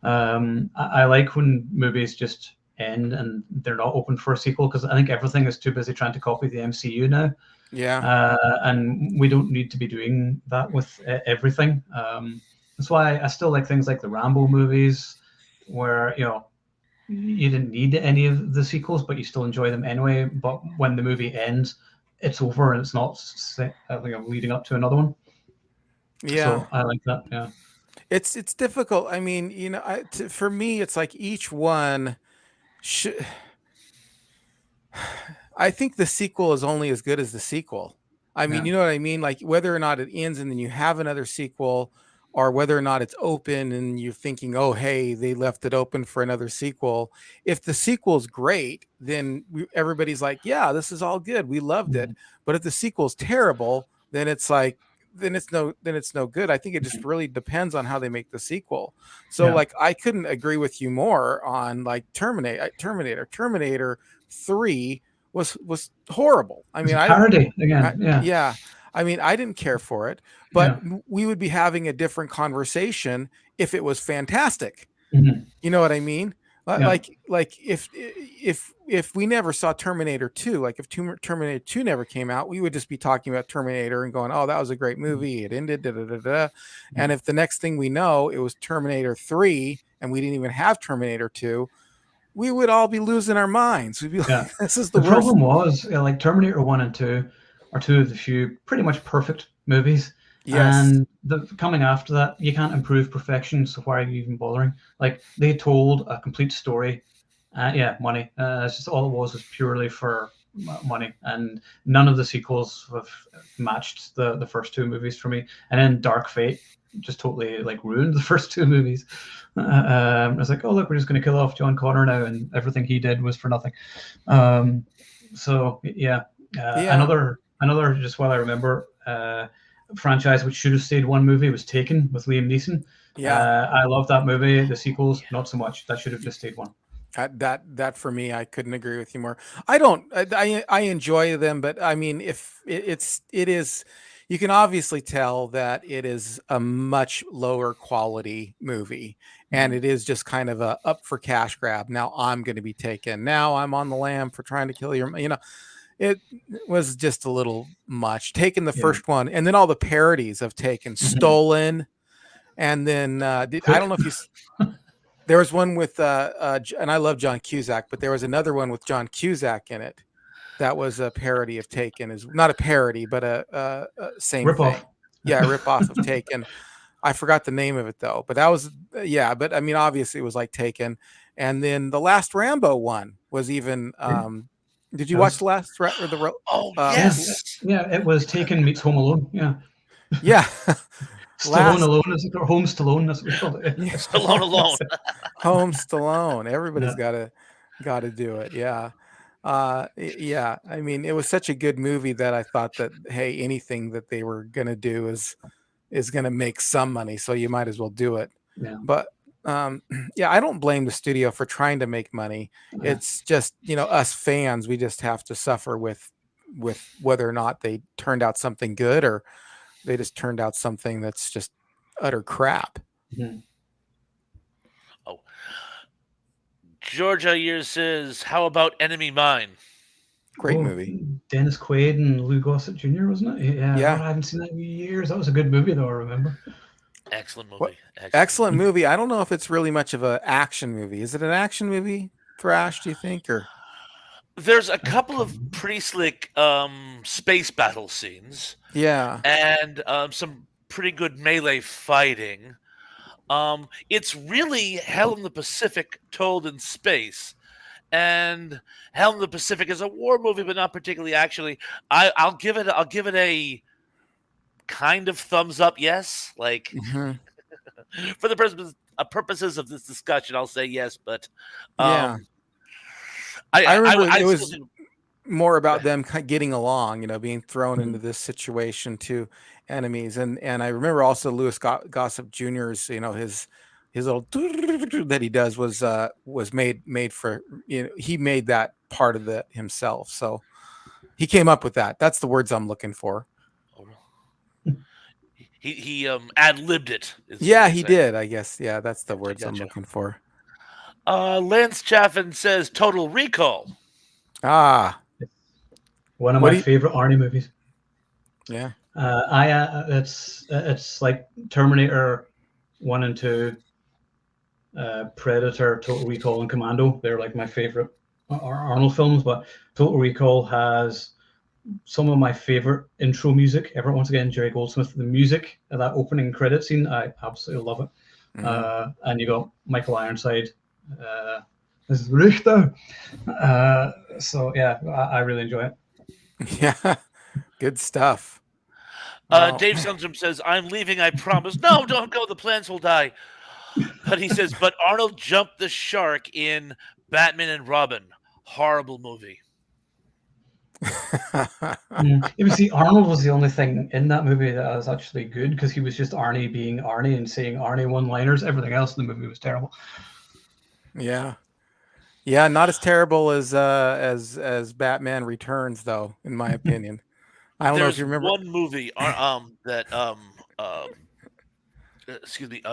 I like when movies just end and they're not open for a sequel, because I think everything is too busy trying to copy the MCU now. Yeah. And we don't need to be doing that with everything. That's why I still like things like the Rambo movies, where you didn't need any of the sequels, but you still enjoy them anyway. But when the movie ends, it's over and it's not leading up to another one. Yeah. So I like that. Yeah. It's difficult. I mean, for me, it's like each one should. I think the sequel is only as good as the sequel. I mean, Yeah. you know what I mean? Like whether or not it ends and then you have another sequel, or whether or not it's open and you're thinking, oh, hey, they left it open for another sequel. If the sequel's great, then everybody's like, yeah, this is all good. We loved it. Mhm. But if the sequel's terrible, then it's like, then it's no good. I think it just really depends on how they make the sequel. So Yeah. like I couldn't agree with you more on like Terminator 3 was horrible. I It's mean, a parody I again. Yeah. yeah, I mean, I didn't care for it, but Yeah. we would be having a different conversation if it was fantastic. Mhm. You know what I mean? Yeah. Like if we never saw Terminator 2, like if Terminator 2 never came out, we would just be talking about Terminator and going, "Oh, that was a great Mhm. movie. It ended da da da da." Yeah. And if the next thing we know, it was Terminator 3 and we didn't even have Terminator 2, we would all be losing our minds. We'd be Yeah. like, "This is the The worst." problem was, like Terminator 1 and 2 are two of the few pretty much perfect movies. Yes. And the coming after that, you can't improve perfection, so why are you even bothering? Like they told a complete story. Yeah, money. It's just all it was purely for money, and none of the sequels have matched the first two movies for me. And then Dark Fate just totally like ruined the first two movies. I was like, oh look, we're just going to kill off John Connor now, and everything he did was for nothing. So yeah, Yeah. another just while I remember franchise which should have stayed one movie was Taken with Liam Neeson. Yeah. I love that movie. The sequels, not so much. That should have just stayed one. That for me, I couldn't agree with you more. I don't. I enjoy them, but I mean, if it is, you can obviously tell that it is a much lower quality movie, and Mhm. it is just kind of a up for cash grab. Now I'm going to be taken. Now I'm on the lam for trying to kill your. It was just a little much. Taken the Yeah. first one, and then all the parodies of Taken, Mhm. Stolen, and then I Hook. don't know if you. There was one with and I love John Cusack, but there was another one with John Cusack in it that was a parody of Taken. Is not a parody, but a same Rip off. thing. Yeah, a rip off of Taken. I forgot the name of it though, but that was yeah. But I mean, obviously it was like Taken, and then the last Rambo one was even. Did you That watch was the last or the Oh yeah, yes, yeah. It was Taken meets Home Alone. Yeah, yeah Stallone last Alone is it, or Home Stallone? That's what we called it. yeah Stallone alone. Home Stallone. Everybody's Yeah, got to do it. Yeah. Yeah. I mean, it was such a good movie that I thought that hey, anything that they were gonna do is gonna make some money, so you might as well do it. yeah, But yeah, I don't blame the studio for trying to make money. yeah. It's just us fans, we just have to suffer with whether or not they turned out something good or they just turned out something that's just utter crap. Mhm. Oh, Georgia Years says, "How about Enemy Mine?" Great Oh, movie. Dennis Quaid and Lou Gossett Jr. wasn't it? Yeah, God, Yeah. I haven't seen that in years. That was a good movie, though. I remember. Excellent What movie. Excellent excellent movie. movie. I don't know if it's really much of an action movie. Is it an action movie, Thrash, do you think? Or There's a I don't couple of remember. pretty slick space battle scenes yeah. and some pretty good melee fighting. It's really Hell in the Pacific told in space. And Hell in the Pacific is a war movie, but not particularly actually. I'll give it a kind of thumbs up, yes. Like Mhm. for the purposes of this discussion, I'll say yes, but Yeah. um I remember I it still was think more about them getting along, being thrown into Mhm. this situation to enemies. And I remember also Louis Gossip Jr.'s, his little that he does was made for, he made that part of it himself. So he came up with that. That's the words I'm looking for. he ad libbed it is what Yeah, they he say. did, I guess. Yeah, that's the Gotcha, words I'm gotcha. looking for. Lance Chaffin says Total Recall. Ah, One of what my do you, favorite Arnie movies. yeah. It's like Terminator 1 and 2 Predator, Total Recall, and Commando. They're like my favorite Arnold films, but Total Recall has some of my favorite intro music ever. Once again, Jerry Goldsmith. The music of that opening credit scene, I absolutely love it. And you got Michael Ironside. This is Richter. So yeah, I really enjoy it. Yeah, good stuff. Wow. Dave Sundstrom says, "I'm leaving. I promise." No, don't go. The plants will die. But he says, "But Arnold jumped the shark in Batman and Robin. Horrible movie." You see, Arnold was the only thing in that movie that was actually good because he was just Arnie being Arnie and saying Arnie one-liners. Everything else in the movie was terrible. Yeah, yeah, not as terrible as Batman Returns, though, in my opinion. I don't know if There's you remember. one movie that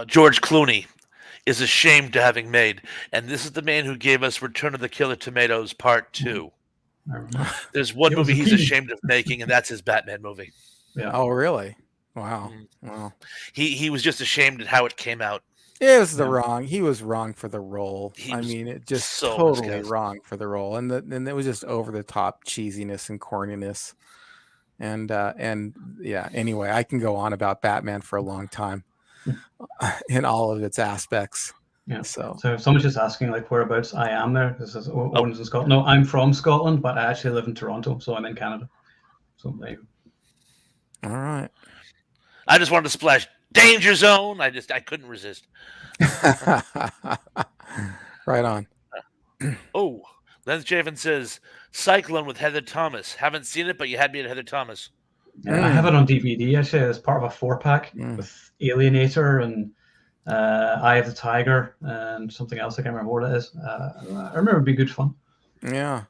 George Clooney is ashamed to having made, and this is the man who gave us Return of the Killer Tomatoes Part 2. There's one movie he's ashamed of making, and that's his Batman movie. Yeah. Oh, really? Wow. Wow. He was just ashamed at how it came out. It was he was wrong for the role. He I was mean, it just so totally miscast. wrong for the role. And it was just over the top cheesiness and corniness. And yeah, anyway, I can go on about Batman for a long time in all of its aspects. Yeah. So someone's just asking like whereabouts I am there. This is Owen's in Scotland. No, I'm from Scotland, but I actually live in Toronto, so I'm in Canada. So there you go. All right. I just wanted to splash Danger Zone. I couldn't resist. Right on. Oh, Lance Chafin says Cyclone with Heather Thomas. Haven't seen it, but you had me at Heather Thomas. Yeah, I have it on DVD actually as part of a 4-pack with Alienator and Eye of the Tiger and something else. I can't remember what it is. I remember it'd be good fun. Yeah.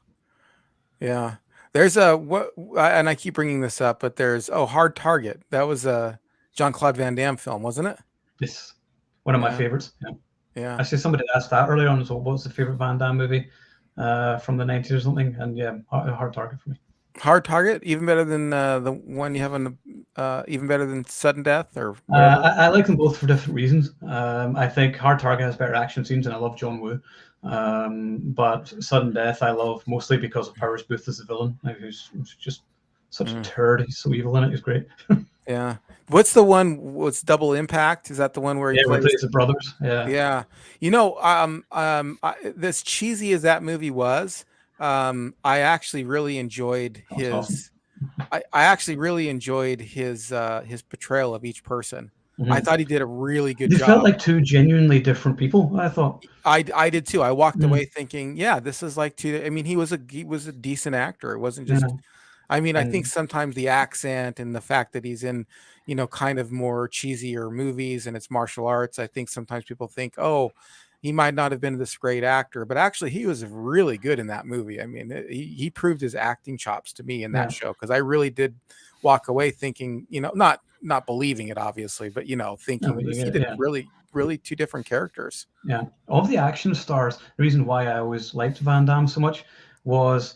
Yeah. There's and I keep bringing this up, but there's Hard Target. That was a Jean-Claude Van Damme film, wasn't it? Yes. One of my favorites. Yeah. Yeah. Actually, somebody asked that earlier on. So what's the favorite Van Damme movie from the 90s or something? And yeah, Hard Target for me. Hard Target, even better than the one you have on the, even better than Sudden Death, or I like them both for different reasons. I think Hard Target has better action scenes, and I love John Woo. But Sudden Death I love mostly because of Powers Booth as the villain. Like, who's just such a turd. He's so evil in it. He's great. Yeah. What's the one? What's Double Impact? Is that the one where he plays the brothers? Yeah. Yeah. You know, as cheesy as that movie was, I actually really enjoyed his. Awesome. I actually really enjoyed his portrayal of each person. I thought he did a really good job. It felt like two genuinely different people. I thought I did too. I walked away thinking, yeah, this is like two. I mean, he was a decent actor. It wasn't just. Yeah. I mean, I think sometimes the accent and the fact that he's in, you know, kind of more cheesier movies and it's martial arts. I think sometimes people think, oh, he might not have been this great actor, but actually he was really good in that movie. I mean, he proved his acting chops to me in that show, because I really did walk away thinking, you know, not believing it obviously, but you know, thinking he did really two different characters. Yeah, of the action stars, the reason why I always liked Van Damme so much was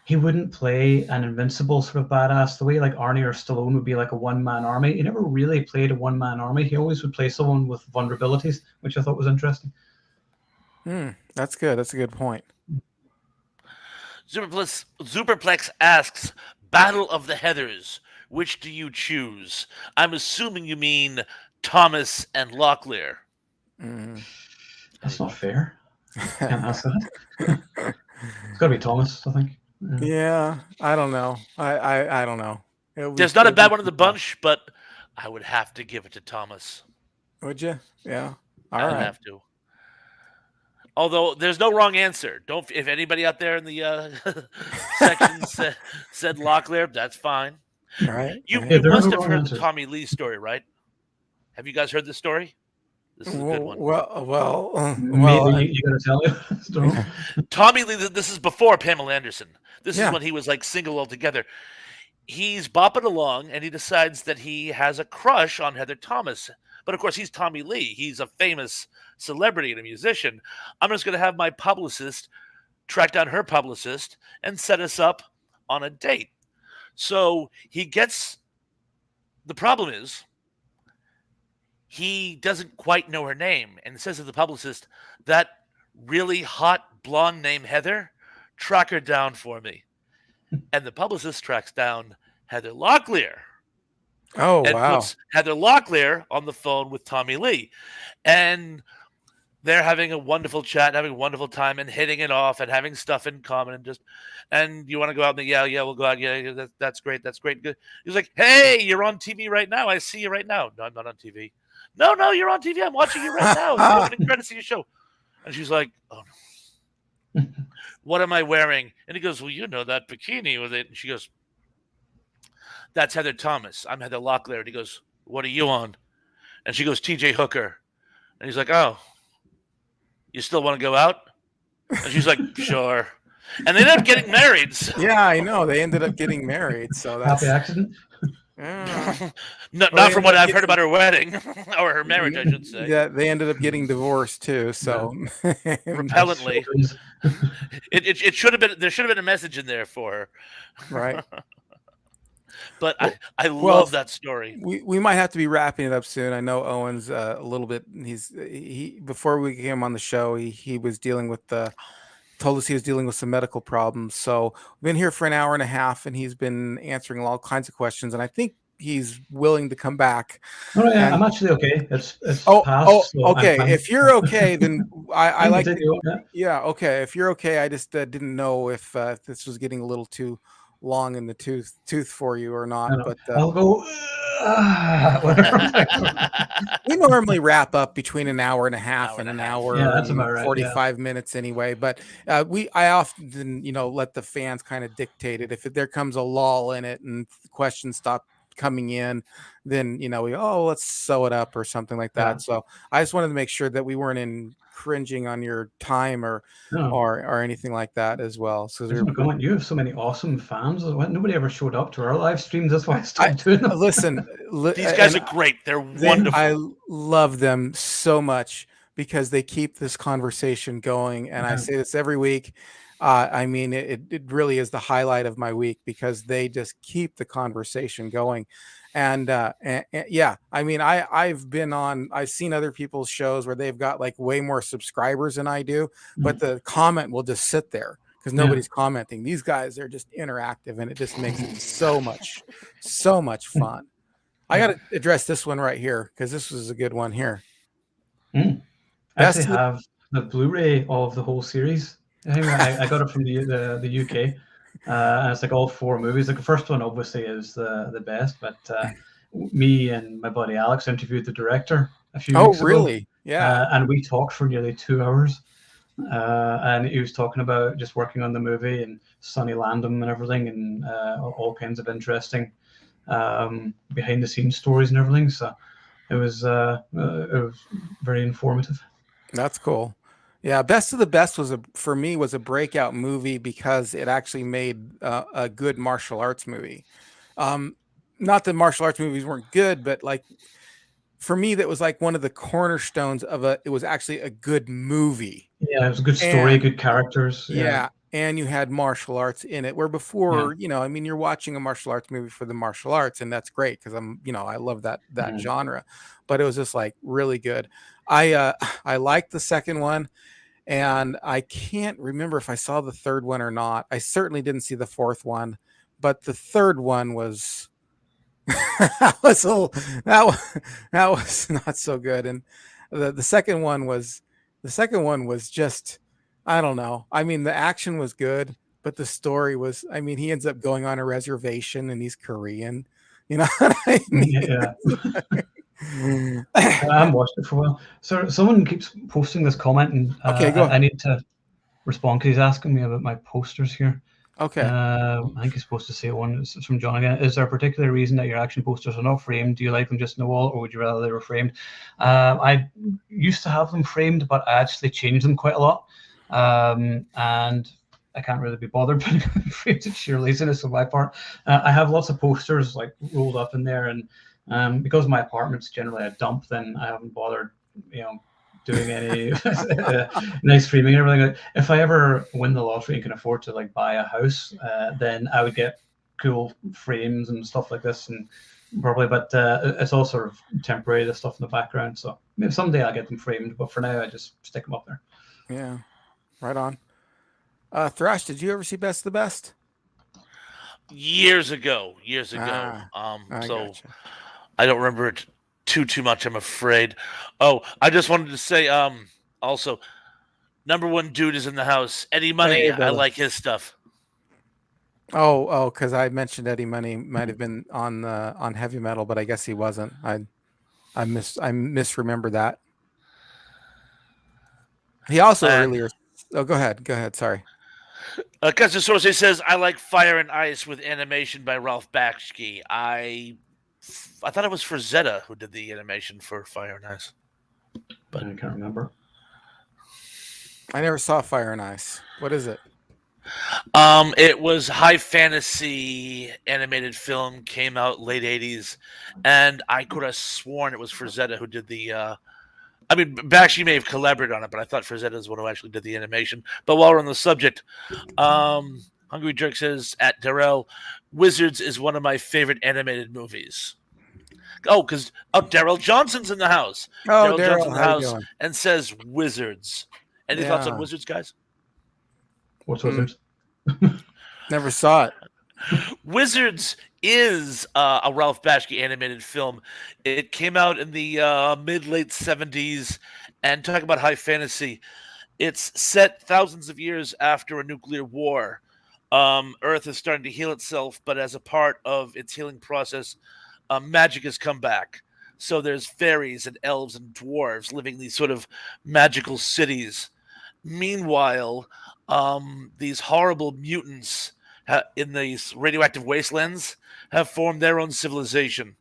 he wouldn't play an invincible sort of badass the way like Arnie or Stallone would be like a one-man army. He never really played a one-man army. He always would play someone with vulnerabilities, which I thought was interesting. That's good. That's a good point. Superplex asks, Battle of the Heathers, which do you choose? I'm assuming you mean Thomas and Locklear. That's not fair. Can't ask that. It's got to be Thomas, I think. Yeah, I don't know. I don't know. There's not a bad one in the bunch, but I would have to give it to Thomas. Would you? Yeah. All right. I'd have to. Although there's no wrong answer. If anybody out there in the section said Locklear, that's fine. All right. You must have heard the Tommy Lee story, right? Have you guys heard this story? This is a good one. Well, you gotta tell me. Tommy Lee. This is before Pamela Anderson. This is when he was like single altogether. He's bopping along, and he decides that he has a crush on Heather Thomas. But of course, he's Tommy Lee. He's a famous celebrity and a musician. I'm just going to have my publicist track down her publicist and set us up on a date. So he gets. The problem is, he doesn't quite know her name and says to the publicist, that really hot blonde named Heather, track her down for me. And the publicist tracks down Heather Locklear Oh, and wow. puts Heather Locklear on the phone with Tommy Lee. And they're having a wonderful chat, having a wonderful time, and hitting it off, and having stuff in common, and you want to go out and yeah, we'll go out, that's great, good. He's like, hey, you're on TV right now. I see you right now. No, I'm not on TV. No, you're on TV. I'm watching you right now. The opening credits of your show. And she's like, oh no, what am I wearing? And he goes, well, you know that bikini with it. And she goes, that's Heather Thomas. I'm Heather Locklear. And he goes, what are you on? And she goes, TJ Hooker. And he's like, oh, you still want to go out? And she's like, sure. And they ended up getting married. So. Yeah, I know. They ended up getting married. So that's Happy accident. Not from what I've heard about her wedding or her marriage, I should say. Yeah, they ended up getting divorced too. So repellently, it should have been. There should have been a message in there for her, right? But I love that story. We might have to be wrapping it up soon. I know Owen's a little bit. He before we came on the show, he was dealing with told us he was dealing with some medical problems. So we've been here for an hour and a half, and he's been answering all kinds of questions. And I think he's willing to come back. Oh yeah, I'm actually okay. It's past. So okay. If you're okay, then I like. Yeah, okay. If you're okay, I just didn't know if this was getting a little too long in the tooth for you or not. But I'll go. We normally wrap up between an hour and a half and an hour. Yeah, that's about right. 45 minutes anyway. But I often let the fans kind of dictate it. If there comes a lull in it and questions stop coming in, then let's sew it up or something like that. So I just wanted to make sure that we weren't cringing on your time or anything like that as well. So you have so many awesome fans. Nobody ever showed up to our live streams. That's why I stopped doing them. Listen, these guys are great. They're wonderful. I love them so much because they keep this conversation going. And I say this every week. I mean, it really is the highlight of my week because they just keep the conversation going. And yeah, I mean, I've seen other people's shows where they've got like way more subscribers than I do, but the comment will just sit there because nobody's commenting. These guys, they're just interactive, and it just makes it so much fun. I got to address this one right here because this was a good one here. I actually have the Blu-ray of the whole series. I got it from the UK. And it's like all 4 movies. Like the first one obviously is the best, but me and my buddy Alex interviewed the director a few weeks ago. Oh, really? Yeah. And we talked for nearly 2 hours. And he was talking about just working on the movie and Sonny Landham and everything, and all kinds of interesting behind the scenes stories and everything. So it was very informative. That's cool. Yeah, Best of the Best was a breakout movie because it actually made a good martial arts movie. Not that martial arts movies weren't good, but like for me, that was like one of the cornerstones of it was actually a good movie. Yeah, it was a good story, good characters. Yeah, and you had martial arts in it. Where before, I mean, you're watching a martial arts movie for the martial arts, and that's great because I love that genre. But it was just like really good. I liked the second one. And I can't remember if I saw the third one or not. I certainly didn't see the fourth one, but the third one was that was not so good. And the second one was just, I don't know. I mean, the action was good, but the story was, I mean, he ends up going on a reservation and he's Korean. You know what I mean? Yeah. I haven't watched it for a while. So someone keeps posting this comment, and okay, go I need to respond because he's asking me about my posters here. Okay. I think he's supposed to say one. It's from John again. Is there a particular reason that your action posters are not framed? Do you like them just in the wall, or would you rather they were framed? I used to have them framed, but I actually changed them quite a lot. And I can't really be bothered putting them framed. It's sheer laziness on my part. I have lots of posters like rolled up in there, and because my apartment's generally a dump, then I haven't bothered, doing any nice framing and everything. If I ever win the lottery and can afford to like buy a house, then I would get cool frames and stuff like this and probably, but it's all sort of temporary, the stuff in the background. So maybe someday I'll get them framed, but for now I just stick them up there. Yeah, right on. Thrash, did you ever see Best of the Best? Years ago. I So gotcha. I don't remember it too much, I'm afraid. Oh, I just wanted to say, also, number one dude is in the house. Eddie Money. Hey, I brother. like his stuff. Oh, because I mentioned Eddie Money might have been on heavy metal, but I guess he wasn't. I misremember that. He also And earlier. Oh, go ahead. Sorry. Cousin Sorsey says, I like Fire and Ice with animation by Ralph Bakshi. I thought it was Frazetta who did the animation for Fire and Ice. But I can't remember. I never saw Fire and Ice. What is it? It was high fantasy animated film, came out late 80s, and I could have sworn it was Frazetta who did the I mean, Bakshi may have collaborated on it, but I thought Frazetta is the one who actually did the animation. But while we're on the subject, Hungry Jerk says at Darrell, Wizards is one of my favorite animated movies. Oh, because Daryl Johnson's in the house. Oh, Daryl Johnson's Daryl, in the how you house doing? and says Wizards. Any thoughts on Yeah, Wizards, guys? What's Wizards? never saw it. Wizards is a Ralph Bakshi animated film. It came out in the mid-late 70s, and talk about high fantasy. It's set thousands of years after a nuclear war. Earth is starting to heal itself, but as a part of its healing process, magic has come back. So there's fairies and elves and dwarves living in these sort of magical cities. Meanwhile, these horrible mutants in these radioactive wastelands have formed their own civilization.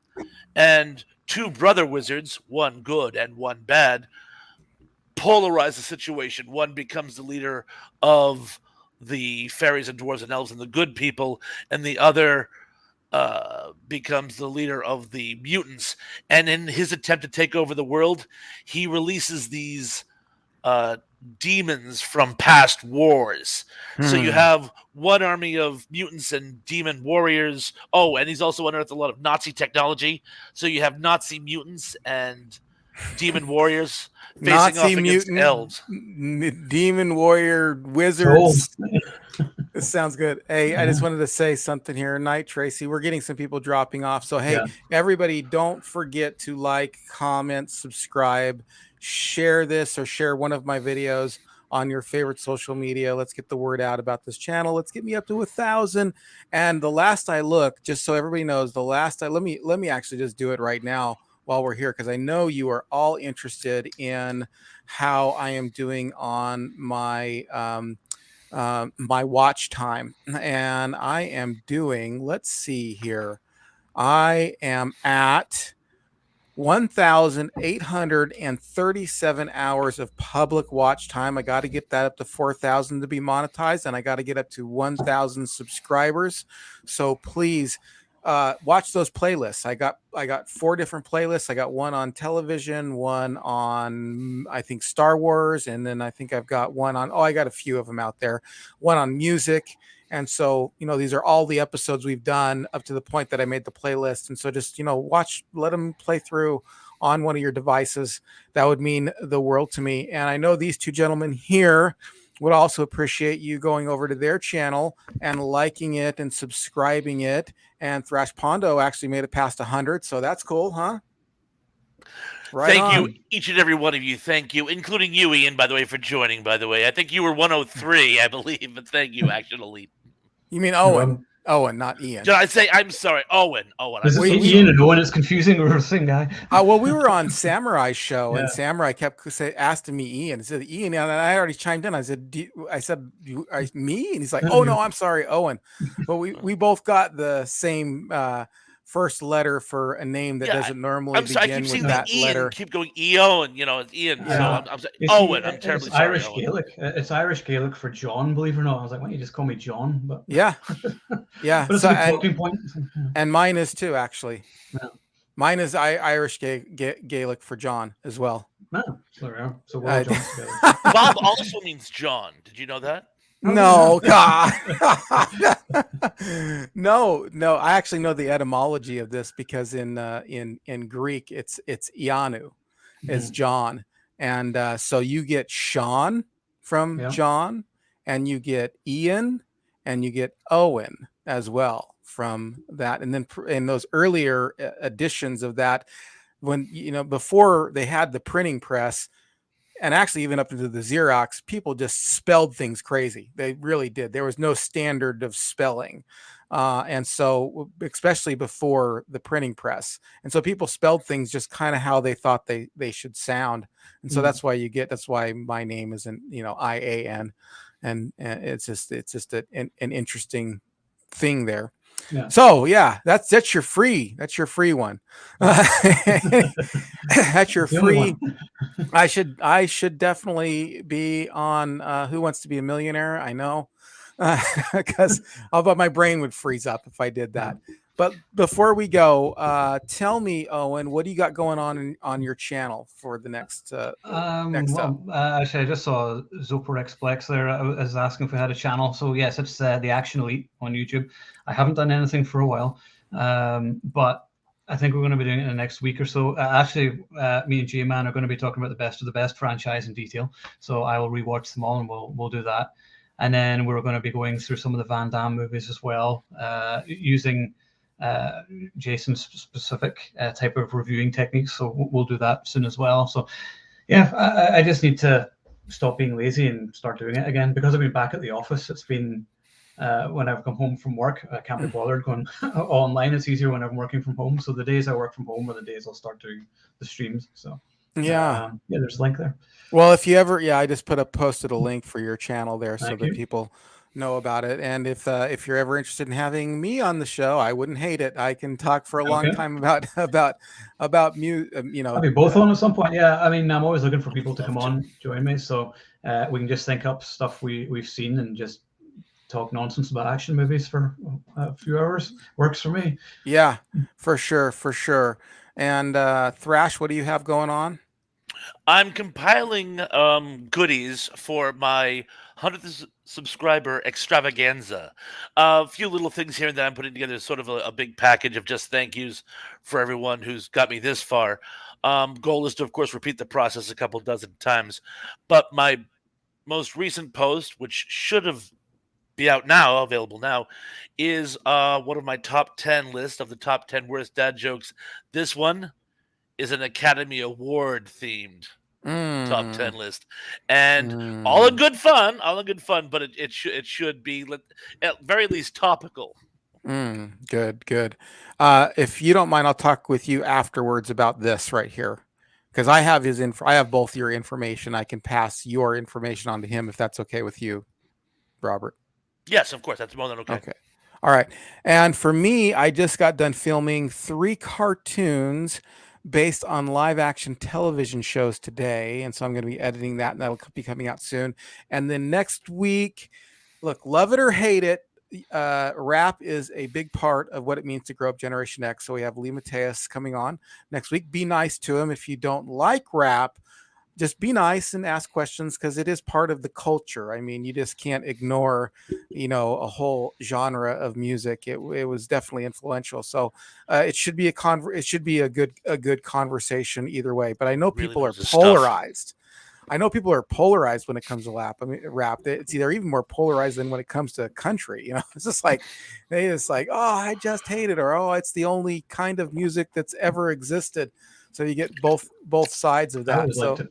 And two brother wizards, one good and one bad, polarize the situation. One becomes the leader of the fairies and dwarves and elves and the good people, and the other becomes the leader of the mutants. And in his attempt to take over the world, he releases these demons from past wars. So you have one army of mutants and demon warriors. Oh, and he's also unearthed a lot of Nazi technology. So you have Nazi mutants and demon warriors facing Nazi off against mutant, elves. demon warrior, wizards. This sounds good. Hey, I just Yeah. wanted to say something here. Night, Tracy. We're getting some people dropping off. So, hey, Yeah. everybody, don't forget to like, comment, subscribe, share this or share one of my videos on your favorite social media. Let's get the word out about this channel. Let's get me up to 1,000. And the last I look, just so everybody knows, let me actually just do it right now while we're here, because I know you are all interested in how I am doing on my my watch time. And I am doing, let's see here, I am at 1,837 hours of public watch time. I got to get that up to 4,000 to be monetized, and I got to get up to 1,000 subscribers. So please watch those playlists. I got 4 different playlists. I got one on television, one on I think Star Wars, and then I think I've got one on I got a few of them out there. One on music. And so, these are all the episodes we've done up to the point that I made the playlist. And so just, let them play through on one of your devices. That would mean the world to me. And I know these two gentlemen here would also appreciate you going over to their channel and liking it and subscribing it. And Thrash Pondo actually made it past 100. So that's cool, huh? Right. Thank you, each and every one of you. Thank you, including you, Ian, by the way, for joining, by the way. I think you were 103, I believe, but thank you, actually. You mean Owen? Owen, not Ian. Did I say, I'm sorry, Owen. Ian and Owen is confusing or thing, guy. Well, we were on Samurai's show, and Samurai kept asking me Ian. He said Ian, and I already chimed in. I said, me? And he's like, oh, no, I'm sorry, Owen. But we both got the same first letter for a name that doesn't normally begin with that Ian letter. Keep going, Ian, it's Ian. Yeah. So I'm saying, Owen, I'm terribly sorry. Irish Gaelic. It's Irish Gaelic for John, believe it or not. I was like, why don't you just call me John? But yeah. But it's a good talking point. And mine is too, actually. Yeah. Mine is Irish Gaelic for John as well. Oh, so we're all Johns together. Bob also means John. Did you know that? No, God. No. I actually know the etymology of this because in Greek it's Ianu is Mhm. John, and so you get Sean from Yeah. John, and you get Ian, and you get Owen as well from that, and then in those earlier editions of that, when before they had the printing press, and actually even up into the Xerox, people just spelled things crazy. They really did. There was no standard of spelling. And so, especially before the printing press. And so people spelled things just kind of how they thought they should sound. And so Mm. that's why my name isn't, IAN. And it's just an interesting thing there. Yeah. So yeah, that's your free one. Yeah. That's your The only free. one. I should definitely be on Who Wants to Be a Millionaire. I know, because although my brain would freeze up if I did Yeah. that. But before we go, tell me, Owen, what do you got going on your channel for the next up? Well, actually, I just saw ZoporXplex there. I was asking if we had a channel. So yes, it's the Action Elite on YouTube. I haven't done anything for a while, but I think we're going to be doing it in the next week or so. Actually, me and J-Man are going to be talking about the best of the best franchise in detail. So I will rewatch them all, and we'll do that. And then we're going to be going through some of the Van Damme movies as well, using Jason's specific type of reviewing techniques. So we'll do that soon as well. So yeah, I just need to stop being lazy and start doing it again, because I've been back at the office. It's been when I've come home from work, I can't be bothered going online. It's easier when I'm working from home. So the days I work from home are the days I'll start doing the streams. So Yeah. yeah, there's a link there. Well, if you ever, I just posted a link for your channel there so Thank that you. people know about it. And if you're ever interested in having me on the show, I wouldn't hate it. I can talk for a long Okay. time about I'll be both on at some point. Yeah, I mean, I'm always looking for people to love come to. on, join me, so we can just think up stuff we've seen and just talk nonsense about action movies for a few hours. Works for me. Yeah, for sure. And Thrash, what do you have going on? I'm compiling goodies for my 100th subscriber extravaganza. A few little things here and there I'm putting together, sort of a big package of just thank yous for everyone who's got me this far. Goal is to, of course, repeat the process a couple dozen times. But my most recent post, which should have be out now, available now, is one of my top 10 list of the top 10 worst dad jokes. This one is an Academy Award themed top 10 Mm, list, and all in mm, good fun, but it should be at very least topical. good. If you don't mind, I'll talk with you afterwards about this right here, because I have his info. I have both your information. I can pass your information on to him if that's okay with you, Robert. Yes, of course, that's more than okay. Okay. All right. And for me, I just got done filming 3 cartoons based on live action television shows today. And so I'm going to be editing that, and that'll be coming out soon. And then next week, look, love it or hate it, rap is a big part of what it means to grow up Generation X. So we have Lee Mateus coming on next week. Be nice to him. If you don't like rap, just be nice and ask questions, because it is part of the culture. I mean, you just can't ignore, a whole genre of music. It was definitely influential. So it should be it should be a good conversation either way. But I know Really people are knows his stuff. polarized. I know people are polarized when it comes to rap. It's either even more polarized than when it comes to country. It's just like oh, I just hate it, or oh, it's the only kind of music that's ever existed. So you get both sides of I that. always liked So it.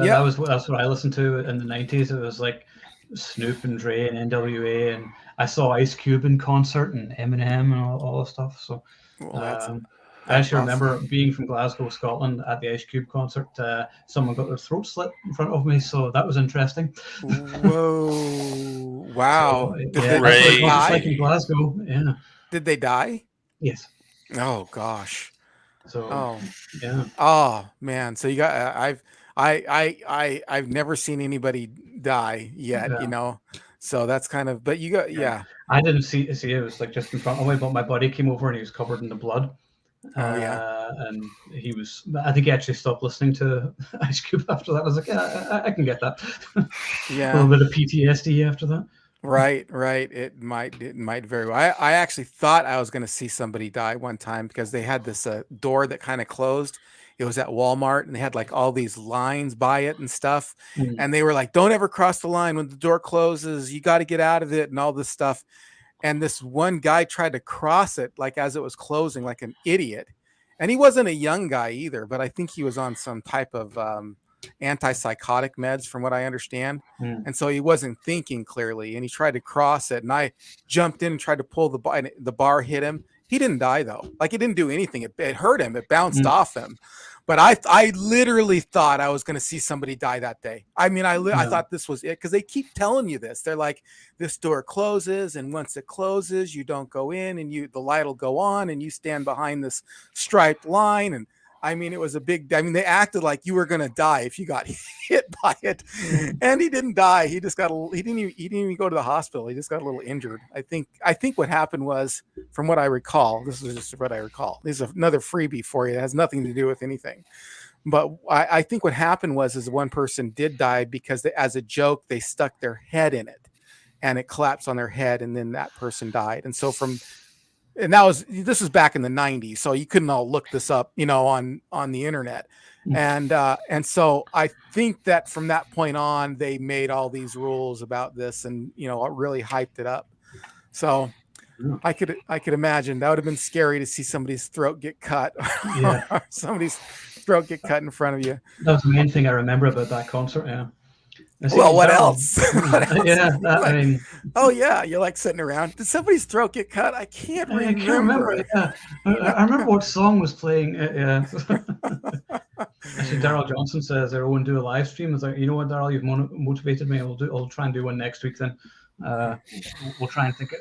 yeah, That's what I listened to in the '90s. It was like Snoop and Dre and NWA, and I saw Ice Cube in concert and Eminem and all the stuff. So well, I that's actually awesome. remember being from Glasgow, Scotland, at the Ice Cube concert. Someone got their throat slit in front of me, so that was interesting. Whoa! Wow! So yeah, that's Did what the they concert's like die? in Glasgow. Yeah. Did they die? Yes. Oh gosh! So Oh, yeah. oh man! So you got I've never seen anybody die yet. Yeah. So that's kind of. But you got Yeah. yeah. I didn't see it was like just in front of me, but my buddy came over and he was covered in the blood. Oh yeah. And he was, I think he actually stopped listening to Ice Cube after that. I was like, yeah, I can get that. A Yeah. little bit of PTSD after that. Right. It might very well. I actually thought I was going to see somebody die one time because they had this door that kind of closed. It was at Walmart and they had like all these lines by it and stuff. Mm. And they were like, don't ever cross the line when the door closes. You got to get out of it and all this stuff. And this one guy tried to cross it like as it was closing, like an idiot. And he wasn't a young guy either, but I think he was on some type of antipsychotic meds, from what I understand. Mm. And so he wasn't thinking clearly, and he tried to cross it. And I jumped in and tried to pull the bar, and the bar hit him. He didn't die though; like it didn't do anything. It hurt him. It bounced off him. But I literally thought I was going to see somebody die that day. I mean, I thought this was it because they keep telling you this. They're like, this door closes, and once it closes, you don't go in, and the light will go on, and you stand behind this striped line. And I mean, it was a big. I mean, they acted like you were going to die if you got hit by it, and he didn't die. He just got. He didn't even go to the hospital. He just got a little injured. I think what happened was, from what I recall, this is just what I recall. This is another freebie for you. It has nothing to do with anything. But I think what happened was one person did die because as a joke, they stuck their head in it and it collapsed on their head. And then that person died. And so this was back in the 90s. So you couldn't all look this up, on the internet. And so I think that from that point on, they made all these rules about this and, really hyped it up. So I could imagine that would have been scary to see somebody's throat get cut. Yeah. Or somebody's throat get cut in front of you. That was the main thing I remember about that concert. Yeah. Well, what else? Yeah, I mean. Oh yeah, you're like sitting around. Did somebody's throat get cut? I can't remember. Yeah. I remember what song was playing. Yeah. Actually, Daryl Johnson says everyone do a live stream. It's like, you know what, Daryl, you've motivated me. I'll try and do one next week. Then we'll try and think it.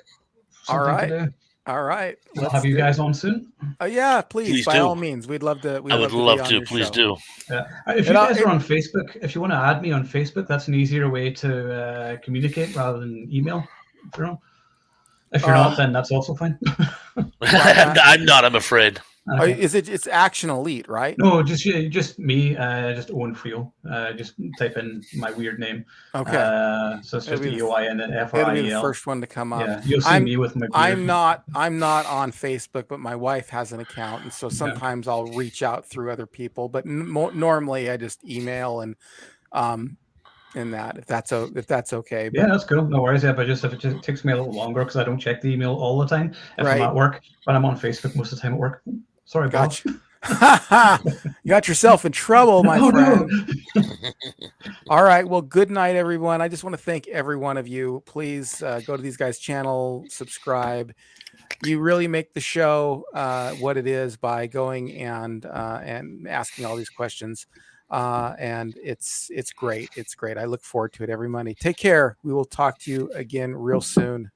All right. All right. We'll have you guys on soon. Yeah, please by all means. We'd love to. I would love to. Please do. Yeah. If you guys are on Facebook, if you want to add me on Facebook, that's an easier way to communicate rather than email. If you're not, then that's also fine. I'm not. I'm afraid. Okay. It's Action Elite, right? No, just me, just Owen Friel. Just type in my weird name. Okay. So it's just EOIN and FRIEL. It'll be the first one to come up. Yeah, you'll see me with my beard. I'm not on Facebook, but my wife has an account, and so sometimes I'll reach out through other people. But normally I just email and that if that's okay. But, yeah, that's cool. No worries. Yeah, but if it just takes me a little longer because I don't check the email all the time if I'm at work, but I'm on Facebook most of the time at work. Sorry, gotcha. You got yourself in trouble, my friend. No. All right. Well, good night, everyone. I just want to thank every one of you. Please go to these guys' channel, subscribe. You really make the show what it is by going and asking all these questions. And it's great. It's great. I look forward to it every Monday. Take care. We will talk to you again real soon.